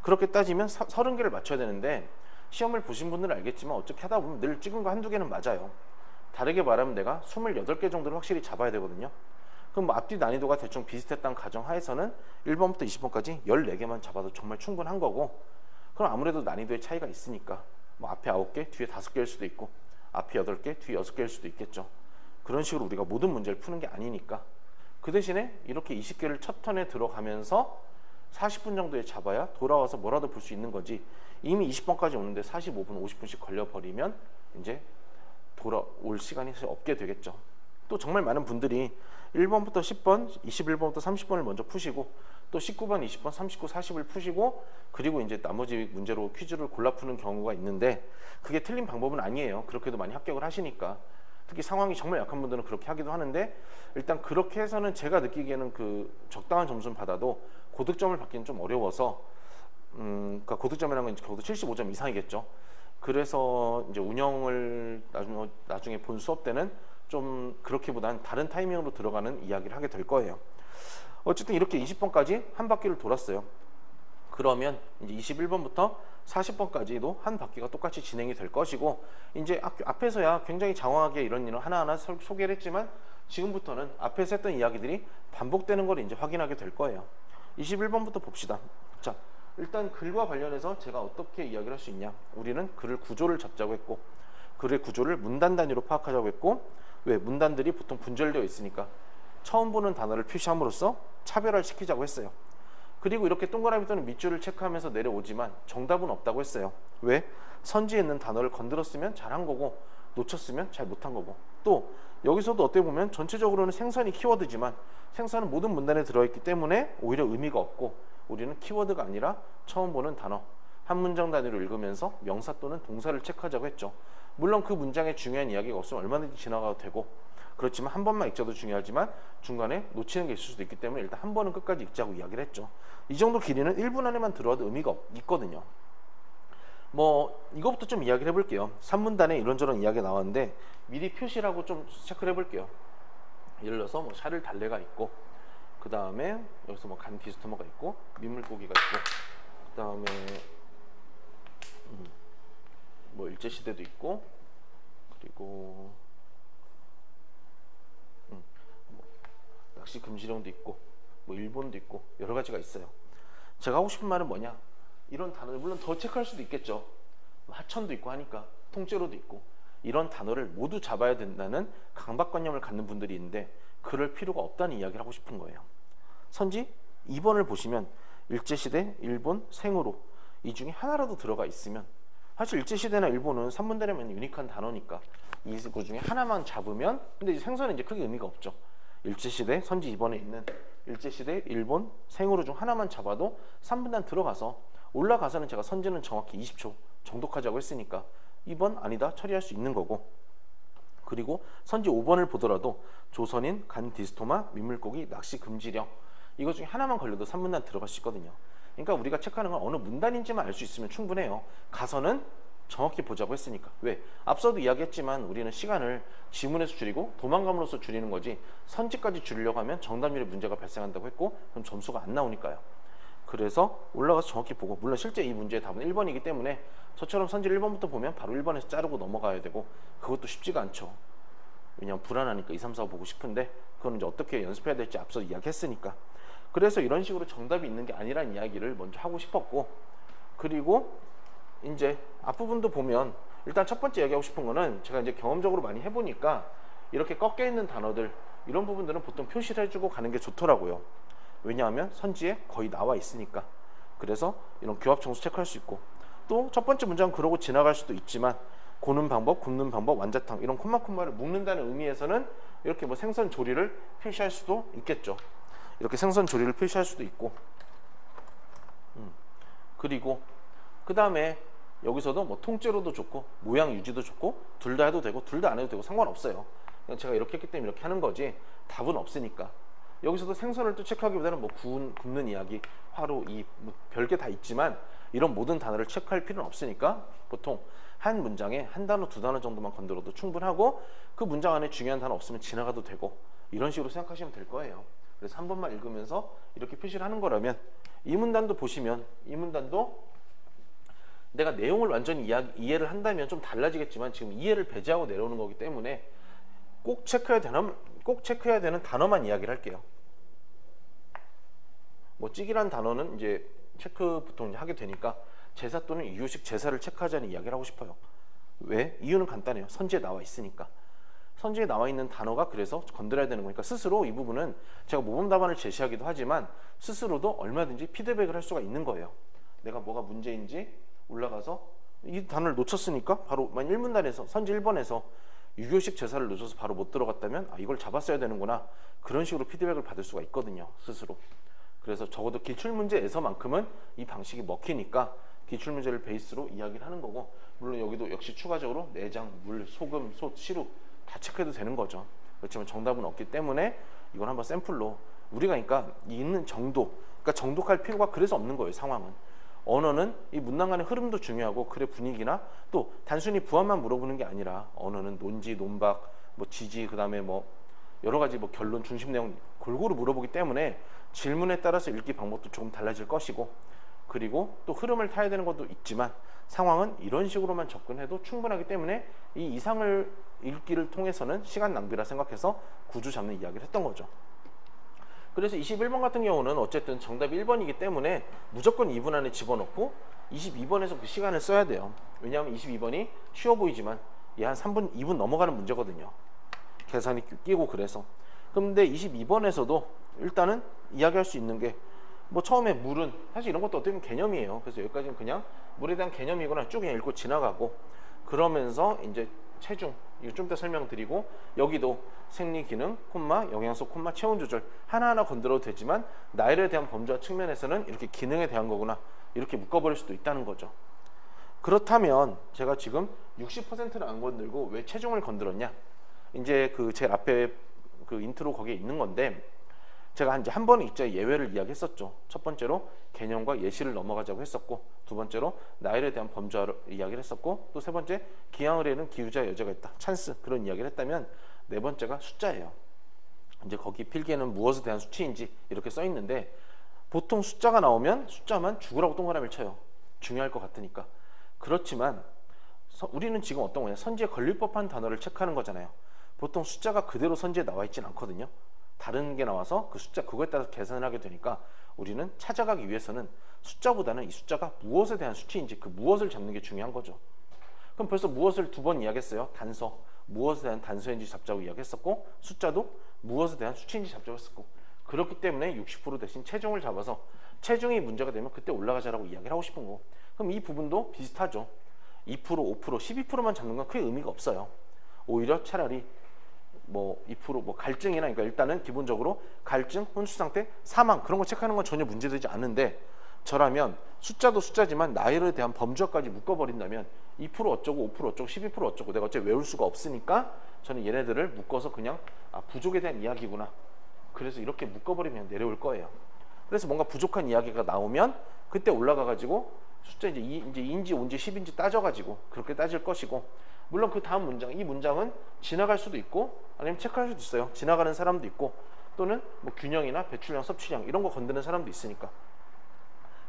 그렇게 따지면 30개를 맞춰야 되는데, 시험을 보신 분들은 알겠지만 어떻게 하다 보면 늘 찍은 거 한두 개는 맞아요. 다르게 말하면 내가 28개 정도를 확실히 잡아야 되거든요. 그럼 뭐 앞뒤 난이도가 대충 비슷했다는 가정 하에서는 1번부터 20번까지 14개만 잡아도 정말 충분한 거고, 그럼 아무래도 난이도의 차이가 있으니까 뭐 앞에 9개, 뒤에 5개일 수도 있고, 앞에 8개, 뒤에 6개일 수도 있겠죠. 그런 식으로 우리가 모든 문제를 푸는 게 아니니까, 그 대신에 이렇게 20개를 첫 턴에 들어가면서 40분 정도에 잡아야 돌아와서 뭐라도 볼 수 있는 거지, 이미 20번까지 오는데 45분, 50분씩 걸려버리면 이제 돌아올 시간이 사실 없게 되겠죠. 또 정말 많은 분들이 1번부터 10번, 21번부터 30번을 먼저 푸시고, 또 19번, 20번, 39, 40을 푸시고, 그리고 이제 나머지 문제로 퀴즈를 골라 푸는 경우가 있는데, 그게 틀린 방법은 아니에요. 그렇게도 많이 합격을 하시니까. 특히 상황이 정말 약한 분들은 그렇게 하기도 하는데, 일단 그렇게 해서는 제가 느끼기에는 그 적당한 점수를 받아도 고득점을 받기는 좀 어려워서, 그러니까 고득점이라는 건 적어도 75점 이상이겠죠. 그래서 이제 운영을 나중에 본 수업 때는 좀 그렇게보다는 다른 타이밍으로 들어가는 이야기를 하게 될 거예요. 어쨌든 이렇게 20번까지 한 바퀴를 돌았어요. 그러면 이제 21번부터 40번까지도 한 바퀴가 똑같이 진행이 될 것이고, 이제 앞에서야 굉장히 장황하게 이런 일을 하나하나 소개를 했지만, 지금부터는 앞에서 했던 이야기들이 반복되는 걸 이제 확인하게 될 거예요. 21번부터 봅시다. 자, 일단 글과 관련해서 제가 어떻게 이야기를 할 수 있냐. 우리는 글을 구조를 잡자고 했고, 글의 구조를 문단 단위로 파악하자고 했고, 왜? 문단들이 보통 분절되어 있으니까 처음 보는 단어를 표시함으로써 차별화를 시키자고 했어요. 그리고 이렇게 동그라미 또는 밑줄을 체크하면서 내려오지만 정답은 없다고 했어요. 왜? 선지에 있는 단어를 건드렸으면 잘한 거고, 놓쳤으면 잘 못한 거고. 또 여기서도 어떻게 보면 전체적으로는 생선이 키워드지만 생선은 모든 문단에 들어있기 때문에 오히려 의미가 없고 우리는 키워드가 아니라 처음 보는 단어 한 문장 단위로 읽으면서 명사 또는 동사를 체크하자고 했죠. 물론 그 문장에 중요한 이야기가 없으면 얼마든지 지나가도 되고 그렇지만 한 번만 읽자도 중요하지만 중간에 놓치는 게 있을 수도 있기 때문에 일단 한 번은 끝까지 읽자고 이야기를 했죠. 이 정도 길이는 1분 안에만 들어와도 의미가 있거든요. 뭐 이거부터 좀 이야기를 해볼게요. 3문단에 이런저런 이야기가 나왔는데 미리 표시라고 좀 체크를 해볼게요. 예를 들어서 뭐 샤를 달래가 있고 그 다음에 여기서 뭐 간 디스토머가 있고 민물고기가 있고 그 다음에 뭐 일제시대도 있고 그리고 뭐 낚시 금지령도 있고 뭐 일본도 있고 여러 가지가 있어요. 제가 하고 싶은 말은 뭐냐, 이런 단어를 물론 더 체크할 수도 있겠죠. 하천도 있고 하니까 통째로도 있고 이런 단어를 모두 잡아야 된다는 강박관념을 갖는 분들이 있는데 그럴 필요가 없다는 이야기를 하고 싶은 거예요. 선지 2번을 보시면 일제시대, 일본, 생으로 이 중에 하나라도 들어가 있으면 사실 일제시대나 일본은 3문단에만 유니크한 단어니까 그 중에 하나만 잡으면 근데 이제 생선은 이제 크게 의미가 없죠. 일제시대, 선지 2번에 있는 일제시대, 일본, 생으로 중 하나만 잡아도 3분단 들어가서 올라가서는 제가 선지는 정확히 20초 정독하자고 했으니까 2번 아니다 처리할 수 있는 거고 그리고 선지 5번을 보더라도 조선인, 간 디스토마, 민물고기, 낚시 금지령 이거 중에 하나만 걸려도 3문단 들어갈 수 있거든요. 그러니까 우리가 체크하는 건 어느 문단인지만 알 수 있으면 충분해요. 가서는 정확히 보자고 했으니까. 왜? 앞서도 이야기했지만 우리는 시간을 지문에서 줄이고 도망감으로써 줄이는 거지 선지까지 줄이려고 하면 정답률에 문제가 발생한다고 했고 그럼 점수가 안 나오니까요. 그래서 올라가서 정확히 보고 물론 실제 이 문제의 답은 1번이기 때문에 저처럼 선지를 1번부터 보면 바로 1번에서 자르고 넘어가야 되고 그것도 쉽지가 않죠. 왜냐하면 불안하니까 2, 3, 4 보고 싶은데 그건 이제 어떻게 연습해야 될지 앞서 이야기했으니까. 그래서 이런 식으로 정답이 있는 게 아니란 이야기를 먼저 하고 싶었고 그리고 이제 앞부분도 보면 일단 첫 번째 이야기하고 싶은 거는 제가 이제 경험적으로 많이 해보니까 이렇게 꺾여 있는 단어들 이런 부분들은 보통 표시를 해주고 가는 게 좋더라고요. 왜냐하면 선지에 거의 나와 있으니까. 그래서 이런 교합 청소 체크할 수 있고 또 첫 번째 문장은 그러고 지나갈 수도 있지만 고는 방법, 굽는 방법, 완자탕 이런 콤마콤마를 묶는다는 의미에서는 이렇게 뭐 생선 조리를 표시할 수도 있겠죠. 이렇게 생선 조리를 표시할 수도 있고 그리고 그 다음에 여기서도 뭐 통째로도 좋고 모양 유지도 좋고 둘 다 해도 되고 둘 다 안 해도 되고 상관없어요. 그냥 제가 이렇게 했기 때문에 이렇게 하는 거지 답은 없으니까. 여기서도 생선을 또 체크하기보다는 뭐 굽는 이야기, 화로, 뭐 별게 다 있지만 이런 모든 단어를 체크할 필요는 없으니까 보통 한 문장에 한 단어, 두 단어 정도만 건드려도 충분하고 그 문장 안에 중요한 단어 없으면 지나가도 되고 이런 식으로 생각하시면 될 거예요. 그래서 한 번만 읽으면서 이렇게 표시를 하는 거라면 이 문단도 보시면 이 문단도 내가 내용을 완전히 이해를 한다면 좀 달라지겠지만 지금 이해를 배제하고 내려오는 거기 때문에 꼭 체크해야 되는 단어만 이야기를 할게요. 뭐 찌기란 단어는 이제 체크 보통 하게 되니까 제사 또는 이유식 제사를 체크하자는 이야기를 하고 싶어요. 왜? 이유는 간단해요. 선지에 나와 있으니까. 선지에 나와 있는 단어가 그래서 건드려야 되는 거니까 스스로 이 부분은 제가 모범 답안을 제시하기도 하지만 스스로도 얼마든지 피드백을 할 수가 있는 거예요. 내가 뭐가 문제인지 올라가서 이 단어를 놓쳤으니까 바로 만약 1문단에서 선지 1번에서 유교식 제사를 놓쳐서 바로 못 들어갔다면 아 이걸 잡았어야 되는구나 그런 식으로 피드백을 받을 수가 있거든요. 스스로. 그래서 적어도 기출문제에서만큼은 이 방식이 먹히니까 기출문제를 베이스로 이야기를 하는 거고 물론 여기도 역시 추가적으로 내장, 물, 소금, 솥, 시루 다 체크해도 되는 거죠. 그렇지만 정답은 없기 때문에 이건 한번 샘플로 우리가 그러니까 있는 정도 그러니까 정독할 필요가 그래서 없는 거예요. 상황은. 언어는 이 문장 간의 흐름도 중요하고 글의 분위기나 또 단순히 부합만 물어보는 게 아니라 언어는 논지, 논박, 뭐 지지 그다음에 뭐 여러 가지 뭐 결론, 중심 내용 골고루 물어보기 때문에 질문에 따라서 읽기 방법도 조금 달라질 것이고 그리고 또 흐름을 타야 되는 것도 있지만 상황은 이런 식으로만 접근해도 충분하기 때문에 이 이상을 읽기를 통해서는 시간 낭비라 생각해서 구조 잡는 이야기를 했던 거죠. 그래서 21번 같은 경우는 어쨌든 정답이 1번이기 때문에 무조건 2분 안에 집어넣고 22번에서 그 시간을 써야 돼요. 왜냐하면 22번이 쉬워 보이지만 얘 한 3분, 2분 넘어가는 문제거든요. 계산이 끼고 그래서. 근데 22번에서도 일단은 이야기할 수 있는 게 뭐 처음에 물은 사실 이런 것도 어떻게 보면 개념이에요. 그래서 여기까지는 그냥 물에 대한 개념이거나 쭉 그냥 읽고 지나가고 그러면서 이제 체중 이거 좀 더 설명드리고, 여기도 생리 기능, 영양소, 체온 조절 하나하나 건드려도 되지만 나이에 대한 범주화 측면에서는 이렇게 기능에 대한 거구나, 이렇게 묶어버릴 수도 있다는 거죠. 그렇다면 제가 지금 60%를 안 건들고 왜 체중을 건드렸냐? 이제 그 제일 앞에 그 인트로 거기에 있는 건데, 제가 이제 한 번 있자 예외를 이야기했었죠. 첫 번째로 개념과 예시를 넘어가자고 했었고, 두 번째로 나이에 대한 범주화를 이야기를 했었고, 또 세 번째 기항을 해는 기후자 여자가 있다, 찬스, 그런 이야기를 했다면, 네 번째가 숫자예요. 이제 거기 필기에는 무엇에 대한 수치인지 이렇게 써 있는데, 보통 숫자가 나오면 숫자만 죽으라고 동그라미를 쳐요. 중요할 것 같으니까. 그렇지만 우리는 지금 어떤 거냐, 선지에 걸릴 법한 단어를 체크하는 거잖아요. 보통 숫자가 그대로 선지에 나와 있진 않거든요. 다른 게 나와서 그 숫자, 그거에 따라서 계산을 하게 되니까 우리는 찾아가기 위해서는 숫자보다는 이 숫자가 무엇에 대한 수치인지, 그 무엇을 잡는 게 중요한 거죠. 그럼 벌써 무엇을 두 번 이야기했어요. 단서, 무엇에 대한 단서인지 잡자고 이야기했었고, 숫자도 무엇에 대한 수치인지 잡자고 했었고, 그렇기 때문에 60% 대신 체중을 잡아서 체중이 문제가 되면 그때 올라가자라고 이야기를 하고 싶은 거. 그럼 이 부분도 비슷하죠. 2%, 5%, 12%만 잡는 건 크게 의미가 없어요. 오히려 차라리 뭐 2% 뭐 갈증이나, 그러니까 일단은 기본적으로 갈증, 혼수 상태, 사망, 그런 거 체크하는 건 전혀 문제되지 않은데, 저라면 숫자도 숫자지만 나이에 대한 범주까지 묶어버린다면 2% 어쩌고 5% 어쩌고 12% 어쩌고 내가 어차피 외울 수가 없으니까 저는 얘네들을 묶어서 그냥 부족에 대한 이야기구나, 그래서 이렇게 묶어버리면 내려올 거예요. 그래서 뭔가 부족한 이야기가 나오면 그때 올라가가지고 숫자 이제 2인지 5인지 10인지 따져가지고 그렇게 따질 것이고, 물론 그 다음 문장, 이 문장은 지나갈 수도 있고 아니면 체크할 수도 있어요. 지나가는 사람도 있고, 또는 뭐 균형이나 배출량, 섭취량 이런 거 건드는 사람도 있으니까.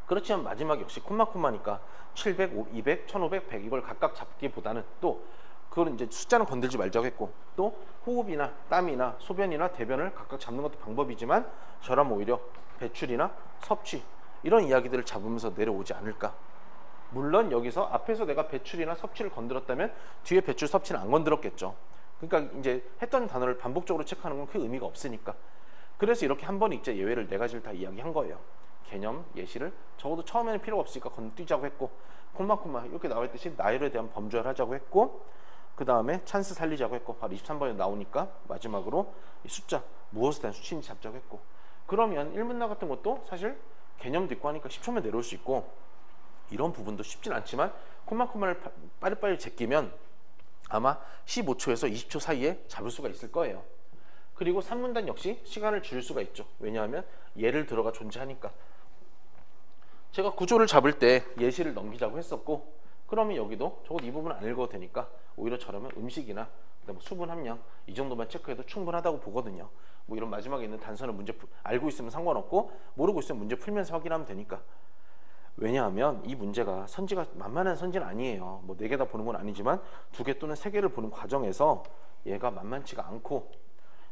그렇지만 마지막 역시 콤마니까 700, 200, 1500, 100 이걸 각각 잡기보다는, 또 그걸 이제 숫자는 건들지 말자고 했고, 또 호흡이나 땀이나 소변이나 대변을 각각 잡는 것도 방법이지만, 저라면 오히려 배출이나 섭취 이런 이야기들을 잡으면서 내려오지 않을까. 물론 여기서 앞에서 내가 배출이나 섭취를 건드렸다면 뒤에 배출, 섭취는 안 건드렸겠죠. 그러니까 이제 했던 단어를 반복적으로 체크하는 건 큰 의미가 없으니까. 그래서 이렇게 한 번 읽자 예외를 네 가지를 다 이야기한 거예요. 개념, 예시를 적어도 처음에는 필요가 없으니까 건너뛰자고 했고, 콤마 이렇게 나와 있듯이 나이에 대한 범주화를 하자고 했고, 그 다음에 찬스 살리자고 했고, 바로 23번에 나오니까 마지막으로 이 숫자, 무엇에 대한 수치인지 잡자고 했고, 그러면 1문나 같은 것도 사실 개념도 있고 하니까 10초면 내려올 수 있고, 이런 부분도 쉽진 않지만 콤마를 빠리빠리 제끼면 아마 15초에서 20초 사이에 잡을 수가 있을 거예요. 그리고 3문단 역시 시간을 줄일 수가 있죠. 왜냐하면 예를 들어가 존재하니까. 제가 구조를 잡을 때 예시를 넘기자고 했었고, 그러면 여기도 적어도 이 부분 안 읽어도 되니까 오히려 저라면 음식이나 그다음에 수분 함량 이 정도만 체크해도 충분하다고 보거든요. 뭐 이런 마지막에 있는 단서는 문제 알고 있으면 상관없고, 모르고 있으면 문제 풀면서 확인하면 되니까. 왜냐하면 이 문제가 선지가 만만한 선지는 아니에요. 뭐 4개 다 보는 건 아니지만 2개 또는 3개를 보는 과정에서 얘가 만만치가 않고,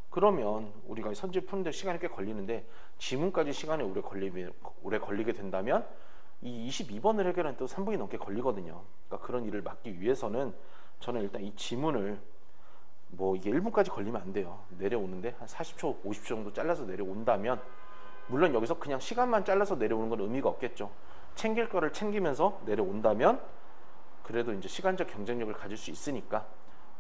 그러면 우리가 선지 푸는데 시간이 꽤 걸리는데 지문까지 시간이 오래 걸리게 된다면 이 22번을 해결하는 또 3분이 넘게 걸리거든요. 그러니까 그런 일을 막기 위해서는 저는 일단 이 지문을 뭐 이게 1분까지 걸리면 안 돼요. 내려오는데 한 40초, 50초 정도 잘라서 내려온다면, 물론 여기서 그냥 시간만 잘라서 내려오는 건 의미가 없겠죠. 챙길 거를 챙기면서 내려온다면 그래도 이제 시간적 경쟁력을 가질 수 있으니까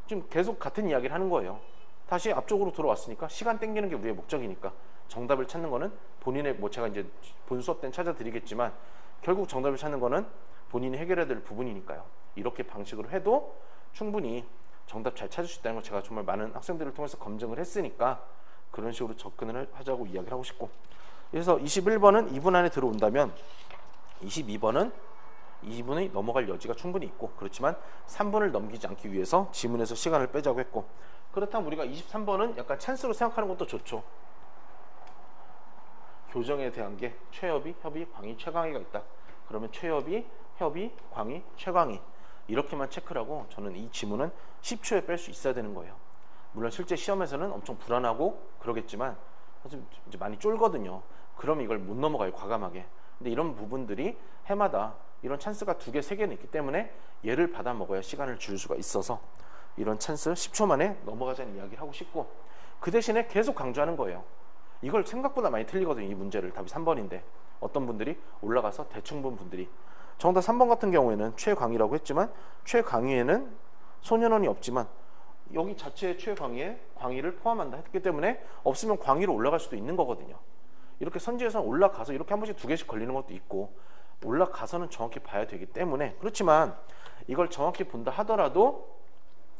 지금 계속 같은 이야기를 하는 거예요. 다시 앞쪽으로 돌아왔으니까 시간 땡기는 게 우리의 목적이니까 정답을 찾는 거는 본인의, 뭐 제가 이제 본 수업 때는 찾아드리겠지만 결국 정답을 찾는 거는 본인이 해결해야 될 부분이니까요. 이렇게 방식으로 해도 충분히 정답 잘 찾을 수 있다는 걸 제가 정말 많은 학생들을 통해서 검증을 했으니까 그런 식으로 접근을 하자고 이야기를 하고 싶고, 그래서 21번은 2분 안에 들어온다면 22번은 2분이 넘어갈 여지가 충분히 있고, 그렇지만 3분을 넘기지 않기 위해서 지문에서 시간을 빼자고 했고, 그렇다면 우리가 23번은 약간 찬스로 생각하는 것도 좋죠. 교정에 대한 게 최협이, 협이, 광이, 최광이가 있다. 그러면 최협이, 협이, 광이, 최광이 이렇게만 체크를 하고, 저는 이 지문은 10초에 뺄 수 있어야 되는 거예요. 물론 실제 시험에서는 엄청 불안하고 그러겠지만 사실 이제 많이 쫄거든요. 그럼 이걸 못 넘어가요, 과감하게. 근데 이런 부분들이 해마다 이런 찬스가 2개, 3개는 있기 때문에 얘를 받아 먹어야 시간을 줄 수가 있어서 이런 찬스 10초 만에 넘어가자는 이야기를 하고 싶고, 그 대신에 계속 강조하는 거예요. 이걸 생각보다 많이 틀리거든요. 이 문제를. 답이 3번인데 어떤 분들이 올라가서 대충 본 분들이, 정답 3번 같은 경우에는 최광희라고 했지만 최광희에는 소년원이 없지만 여기 자체의 최광위에 광위를 포함한다 했기 때문에 없으면 광위로 올라갈 수도 있는 거거든요. 이렇게 선지에서는 올라가서 이렇게 한 번씩 2개씩 걸리는 것도 있고 올라가서는 정확히 봐야 되기 때문에 그렇지만 이걸 정확히 본다 하더라도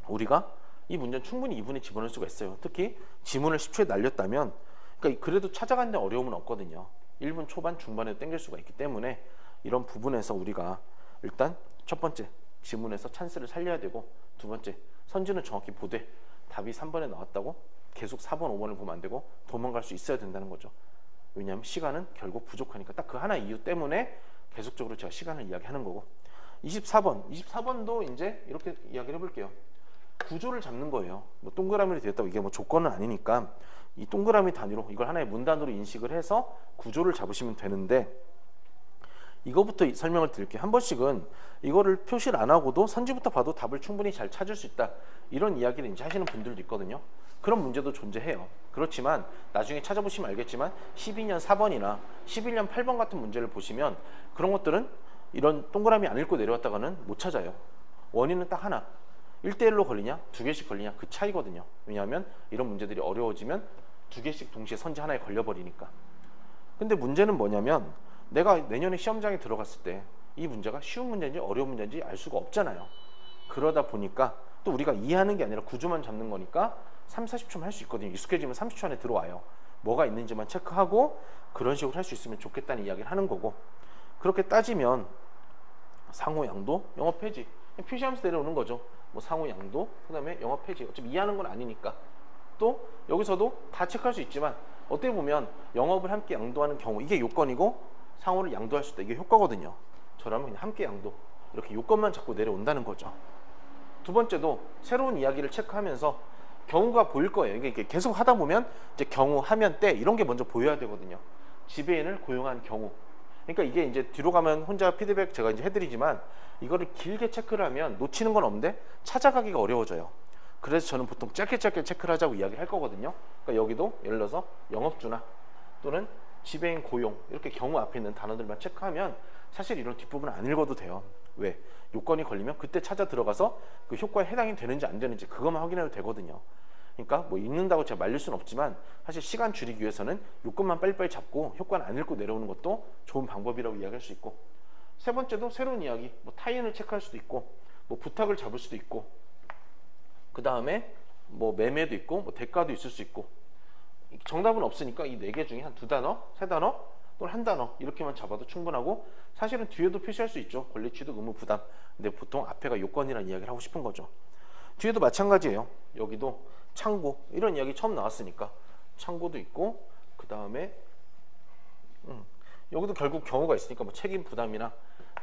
우리가 이 문제는 충분히 2분에 집어넣을 수가 있어요. 특히 지문을 10초에 날렸다면 그러니까 그래도 찾아가는 데 어려움은 없거든요. 1분 초반 중반에도 땡길 수가 있기 때문에 이런 부분에서 우리가 일단 첫 번째 지문에서 찬스를 살려야 되고 두 번째 선지는 정확히 보되 답이 3번에 나왔다고 계속 4번, 5번을 보면 안 되고 도망갈 수 있어야 된다는 거죠. 왜냐하면 시간은 결국 부족하니까 딱 그 하나 이유 때문에 계속적으로 제가 시간을 이야기하는 거고 24번도 이제 이렇게 이야기를 해볼게요. 구조를 잡는 거예요. 뭐 동그라미로 되었다고 이게 뭐 조건은 아니니까 이 동그라미 단위로 이걸 하나의 문단으로 인식을 해서 구조를 잡으시면 되는데 이거부터 설명을 드릴게요. 한 번씩은 이거를 표시를 안 하고도 선지부터 봐도 답을 충분히 잘 찾을 수 있다. 이런 이야기를 이제 하시는 분들도 있거든요. 그런 문제도 존재해요. 그렇지만 나중에 찾아보시면 알겠지만 12년 4번이나 11년 8번 같은 문제를 보시면 그런 것들은 이런 동그라미 안 읽고 내려왔다가는 못 찾아요. 원인은 딱 하나. 1대1로 걸리냐 2개씩 걸리냐 그 차이거든요. 왜냐하면 이런 문제들이 어려워지면 2개씩 동시에 선지 하나에 걸려버리니까. 근데 문제는 뭐냐면 내가 내년에 시험장에 들어갔을 때 이 문제가 쉬운 문제인지 어려운 문제인지 알 수가 없잖아요. 그러다 보니까 또 우리가 이해하는 게 아니라 구조만 잡는 거니까 3, 40초면 할 수 있거든요. 익숙해지면 30초 안에 들어와요. 뭐가 있는지만 체크하고 그런 식으로 할 수 있으면 좋겠다는 이야기를 하는 거고 그렇게 따지면 상호 양도, 영어 폐지 표시하면서 내려오는 거죠. 뭐 상호 양도, 그 다음에 영어 폐지 어차피 이해하는 건 아니니까 또 여기서도 다 체크할 수 있지만 어떻게 보면 영업을 함께 양도하는 경우 이게 요건이고 상호를 양도할 수 있다. 이게 효과거든요. 저라면 그냥 함께 양도 이렇게 요건만 잡고 내려온다는 거죠. 두 번째도 새로운 이야기를 체크하면서 경우가 보일 거예요. 이게 계속 하다 보면 이제 경우, 하면, 때 이런 게 먼저 보여야 되거든요. 지배인을 고용한 경우. 그러니까 이게 이제 뒤로 가면 혼자 피드백 제가 이제 해드리지만 이거를 길게 체크를 하면 놓치는 건 없는데 찾아가기가 어려워져요. 그래서 저는 보통 짧게 체크를 하자고 이야기할 거거든요. 그러니까 여기도 예를 들어서 영업주나 또는 지배인 고용 이렇게 경우 앞에 있는 단어들만 체크하면 사실 이런 뒷부분은 안 읽어도 돼요. 왜? 요건이 걸리면 그때 찾아 들어가서 그 효과에 해당이 되는지 안 되는지 그것만 확인해도 되거든요. 그러니까 뭐 읽는다고 제가 말릴 수는 없지만 사실 시간 줄이기 위해서는 요건만 빨리빨리 잡고 효과는 안 읽고 내려오는 것도 좋은 방법이라고 이야기할 수 있고 세 번째도 새로운 이야기 뭐 타인을 체크할 수도 있고 뭐 부탁을 잡을 수도 있고 그 다음에 뭐 매매도 있고 뭐 대가도 있을 수 있고 정답은 없으니까 이 4개 중에 한 2단어, 3단어 또는 1단어 이렇게만 잡아도 충분하고 사실은 뒤에도 표시할 수 있죠. 권리 취득 의무 부담. 근데 보통 앞에가 요건이라는 이야기를 하고 싶은 거죠. 뒤에도 마찬가지예요. 여기도 창고 이런 이야기 처음 나왔으니까 창고도 있고 그 다음에 여기도 결국 경우가 있으니까 뭐 책임 부담이나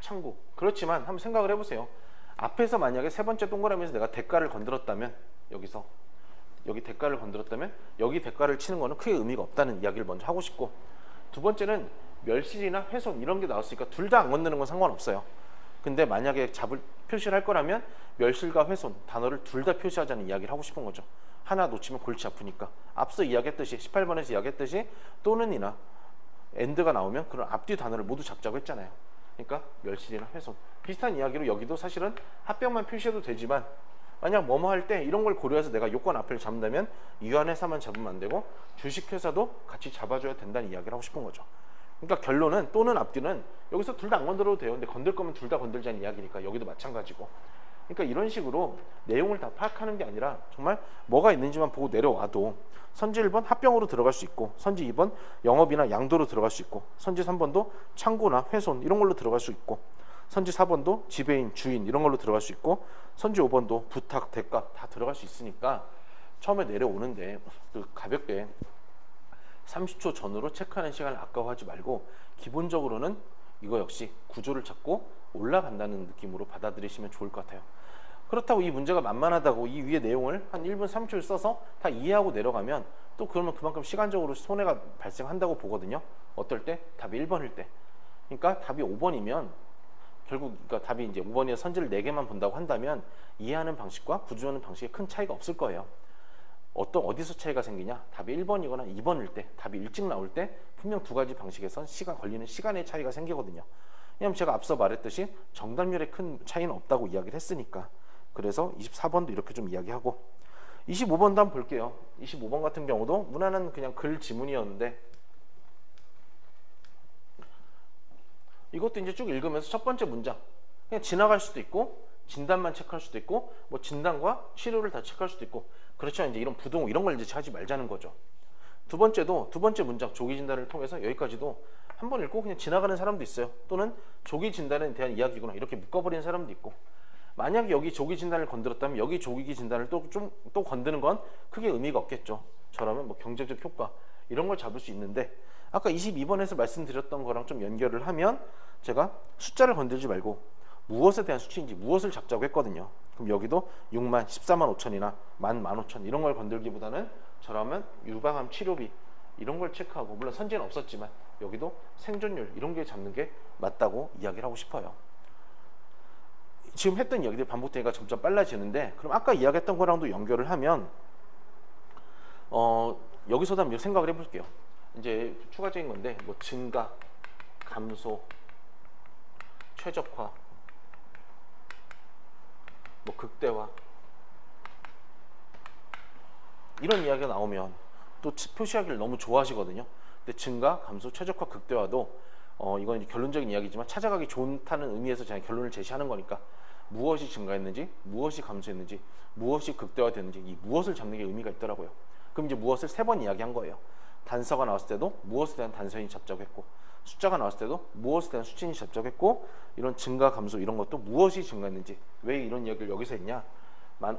창고. 그렇지만 한번 생각을 해보세요. 앞에서 만약에 세 번째 동그라미에서 내가 대가를 건드렸다면 여기서 여기 대가를 건드렸다면 여기 대가를 치는 거는 크게 의미가 없다는 이야기를 먼저 하고 싶고 두 번째는 멸실이나 훼손 이런 게 나왔으니까 둘 다 안 건드는 건 상관없어요. 근데 만약에 표시를 할 거라면 멸실과 훼손 단어를 둘 다 표시하자는 이야기를 하고 싶은 거죠. 하나 놓치면 골치 아프니까 앞서 이야기했듯이 18번에서 이야기했듯이 또는이나 엔드가 나오면 그런 앞뒤 단어를 모두 잡자고 했잖아요. 그러니까 멸실이나 훼손 비슷한 이야기로 여기도 사실은 합병만 표시해도 되지만 만약 뭐뭐 할 때 이런 걸 고려해서 내가 요건 앞을 잡는다면 유한회사만 잡으면 안 되고 주식회사도 같이 잡아줘야 된다는 이야기를 하고 싶은 거죠. 그러니까 결론은 또는 앞뒤는 여기서 둘 다 안 건드려도 돼요. 근데 건들 거면 둘 다 건들자는 이야기니까 여기도 마찬가지고 그러니까 이런 식으로 내용을 다 파악하는 게 아니라 정말 뭐가 있는지만 보고 내려와도 선지 1번 합병으로 들어갈 수 있고 선지 2번 영업이나 양도로 들어갈 수 있고 선지 3번도 창고나 훼손 이런 걸로 들어갈 수 있고 선지 4번도 지배인, 주인 이런 걸로 들어갈 수 있고 선지 5번도 부탁, 대가 다 들어갈 수 있으니까 처음에 내려오는데 그 가볍게 30초 전으로 체크하는 시간을 아까워하지 말고 기본적으로는 이거 역시 구조를 잡고 올라간다는 느낌으로 받아들이시면 좋을 것 같아요. 그렇다고 이 문제가 만만하다고 이 위에 내용을 한 1분 3초를 써서 다 이해하고 내려가면 또 그러면 그만큼 시간적으로 손해가 발생한다고 보거든요. 어떨 때? 답이 1번일 때. 그러니까 답이 5번이면 결국 그러니까 답이 이제 5번이나 선지를 4개만 본다고 한다면 이해하는 방식과 구조하는 방식에 큰 차이가 없을 거예요. 어디서 차이가 생기냐? 답이 1번이거나 2번일 때, 답이 일찍 나올 때 분명 두 가지 방식에선 걸리는 시간의 차이가 생기거든요. 왜냐하면 제가 앞서 말했듯이 정답률에 큰 차이는 없다고 이야기를 했으니까. 그래서 24번도 이렇게 좀 이야기하고 25번도 한번 볼게요. 25번 같은 경우도 무난한 그냥 글 지문이었는데 이것도 이제 쭉 읽으면서 첫 번째 문장 그냥 지나갈 수도 있고 진단만 체크할 수도 있고 뭐 진단과 치료를 다 체크할 수도 있고 그렇지만 이제 이런 부동 이런 걸 이제 하지 말자는 거죠. 두 번째 문장 조기 진단을 통해서 여기까지도 한번 읽고 그냥 지나가는 사람도 있어요. 또는 조기 진단에 대한 이야기구나 이렇게 묶어버리는 사람도 있고 만약에 여기 조기 진단을 건드렸다면 여기 조기 진단을 또 건드는 건 크게 의미가 없겠죠. 저라면 뭐 경제적 효과 이런 걸 잡을 수 있는데 아까 22번에서 말씀드렸던 거랑 좀 연결을 하면 제가 숫자를 건들지 말고 무엇에 대한 수치인지 무엇을 잡자고 했거든요. 그럼 여기도 6만, 14만 5천이나 15,000 이런 걸 건들기보다는 저라면 유방암 치료비 이런 걸 체크하고 물론 선지는 없었지만 여기도 생존율 이런 게 잡는 게 맞다고 이야기를 하고 싶어요. 지금 했던 이야기들이 반복되니까 점점 빨라지는데 그럼 아까 이야기했던 거랑도 연결을 하면 여기서도 한번 생각을 해볼게요. 이제 추가적인 건데 뭐 증가, 감소, 최적화, 뭐 극대화 이런 이야기가 나오면 또 표시하기를 너무 좋아하시거든요. 근데 증가, 감소, 최적화, 극대화도 이건 이제 결론적인 이야기지만 찾아가기 좋다는 의미에서 제가 결론을 제시하는 거니까 무엇이 증가했는지, 무엇이 감소했는지, 무엇이 극대화됐는지 이 무엇을 잡는 게 의미가 있더라고요. 그럼 이제 무엇을 3번 이야기한 거예요. 단서가 나왔을 때도 무엇에 대한 단서인지 잡자고 했고 숫자가 나왔을 때도 무엇에 대한 수치인지 잡자고 했고 이런 증가, 감소 이런 것도 무엇이 증가했는지 왜 이런 이야기를 여기서 했냐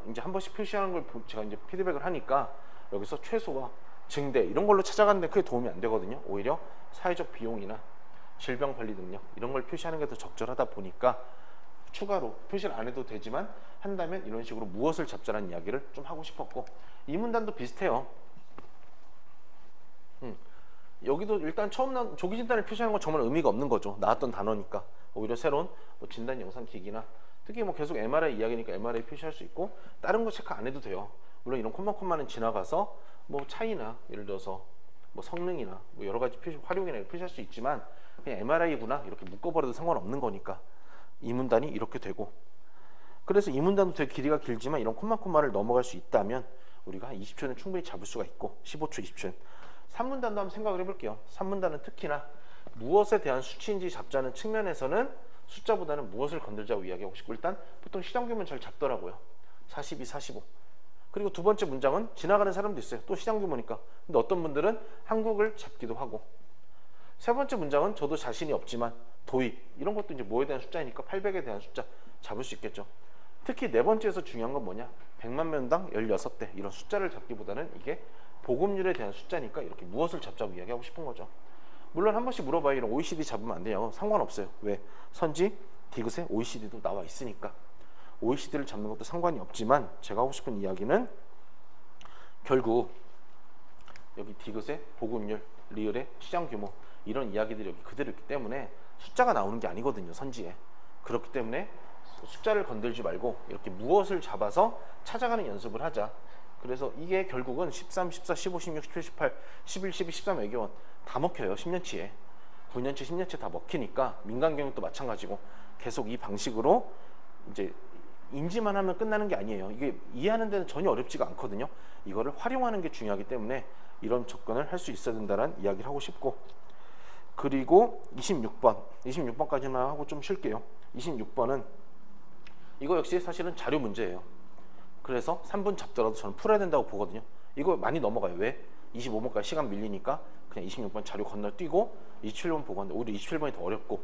이제 한 번씩 표시하는 걸 제가 이제 피드백을 하니까 여기서 최소와 증대 이런 걸로 찾아가는데 크게 도움이 안 되거든요. 오히려 사회적 비용이나 질병 관리 능력 이런 걸 표시하는 게 더 적절하다 보니까 추가로 표시를 안 해도 되지만 한다면 이런 식으로 무엇을 잡자라는 이야기를 좀 하고 싶었고 이 문단도 비슷해요. 여기도 일단 처음 나온 조기 진단을 표시하는 건 정말 의미가 없는 거죠. 나왔던 단어니까 오히려 새로운 뭐 진단 영상 기기나 특히 뭐 계속 MRI 이야기니까 MRI 표시할 수 있고 다른 거 체크 안 해도 돼요. 물론 이런 콤마콤마는 지나가서 뭐 차이나 예를 들어서 뭐 성능이나 뭐 여러 가지 표시 활용이나 표시할 수 있지만 그냥 MRI구나 이렇게 묶어버려도 상관없는 거니까 이 문단이 이렇게 되고 그래서 이 문단도 되게 길이가 길지만 이런 콤마콤마를 넘어갈 수 있다면 우리가 한 20초는 충분히 잡을 수가 있고 15초, 20초는 3문단도 한번 생각을 해볼게요. 3문단은 특히나 무엇에 대한 수치인지 잡자는 측면에서는 숫자보다는 무엇을 건들자고 이야기하고 싶고 일단 보통 시장 규모는 잘 잡더라고요. 42, 45 그리고 두 번째 문장은 지나가는 사람도 있어요. 또 시장 규모니까. 근데 어떤 분들은 한국을 잡기도 하고 세 번째 문장은 저도 자신이 없지만 도입 이런 것도 이제 뭐에 대한 숫자이니까 800에 대한 숫자 잡을 수 있겠죠. 특히 네 번째에서 중요한 건 뭐냐 100만 명당 16대 이런 숫자를 잡기보다는 이게 보급률에 대한 숫자니까 이렇게 무엇을 잡자고 이야기하고 싶은 거죠. 물론 한 번씩 물어봐요. 이런 OECD 잡으면 안 돼요. 상관없어요. 왜? 선지, 디귿에 OECD도 나와 있으니까 OECD를 잡는 것도 상관이 없지만 제가 하고 싶은 이야기는 결국 여기 디귿의 보급률, 리을의 시장 규모 이런 이야기들이 여기 그대로 있기 때문에 숫자가 나오는 게 아니거든요. 선지에. 그렇기 때문에 숫자를 건들지 말고 이렇게 무엇을 잡아서 찾아가는 연습을 하자. 그래서 이게 결국은 13, 14, 15, 16, 17, 18, 11, 12, 13 외교원 다 먹혀요. 10년치에. 9년치, 10년치 다 먹히니까 민간교육도 마찬가지고 계속 이 방식으로 이제 인지만 하면 끝나는 게 아니에요. 이게 이해하는 데는 전혀 어렵지가 않거든요. 이거를 활용하는 게 중요하기 때문에 이런 접근을 할 수 있어야 된다는 이야기를 하고 싶고 그리고 26번까지만 하고 좀 쉴게요. 26번은 이거 역시 사실은 자료 문제예요. 그래서 3분 잡더라도 저는 풀어야 된다고 보거든요. 이거 많이 넘어가요. 왜? 25번까지 시간 밀리니까 그냥 26번 자료 건너뛰고 27번 보고 하는데 오히려 27번이 더 어렵고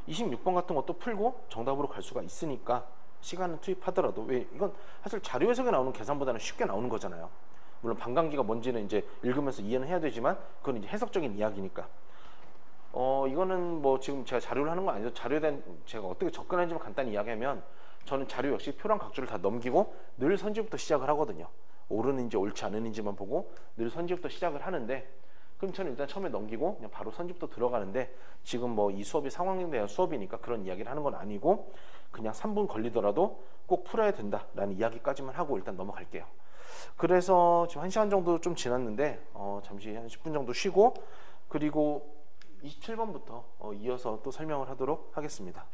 26번 같은 것도 풀고 정답으로 갈 수가 있으니까 시간을 투입하더라도 왜 이건 사실 자료 해석에 나오는 계산보다는 쉽게 나오는 거잖아요. 물론 반감기가 뭔지는 이제 읽으면서 이해는 해야 되지만 그건 이제 해석적인 이야기니까 이거는 뭐 지금 제가 자료를 하는 건 아니죠. 자료에 대한 제가 어떻게 접근하는지만 간단히 이야기하면 저는 자료 역시 표랑 각주를 다 넘기고 늘 선지부터 시작을 하거든요. 옳은지 옳지 않은지만 보고 늘 선지부터 시작을 하는데 그럼 저는 일단 처음에 넘기고 그냥 바로 선지부터 들어가는데 지금 뭐 이 수업이 상황에 대한 수업이니까 그런 이야기를 하는 건 아니고 그냥 3분 걸리더라도 꼭 풀어야 된다라는 이야기까지만 하고 일단 넘어갈게요. 그래서 지금 1시간 정도 좀 지났는데 잠시 한 10분 정도 쉬고 그리고 27번부터 이어서 또 설명을 하도록 하겠습니다.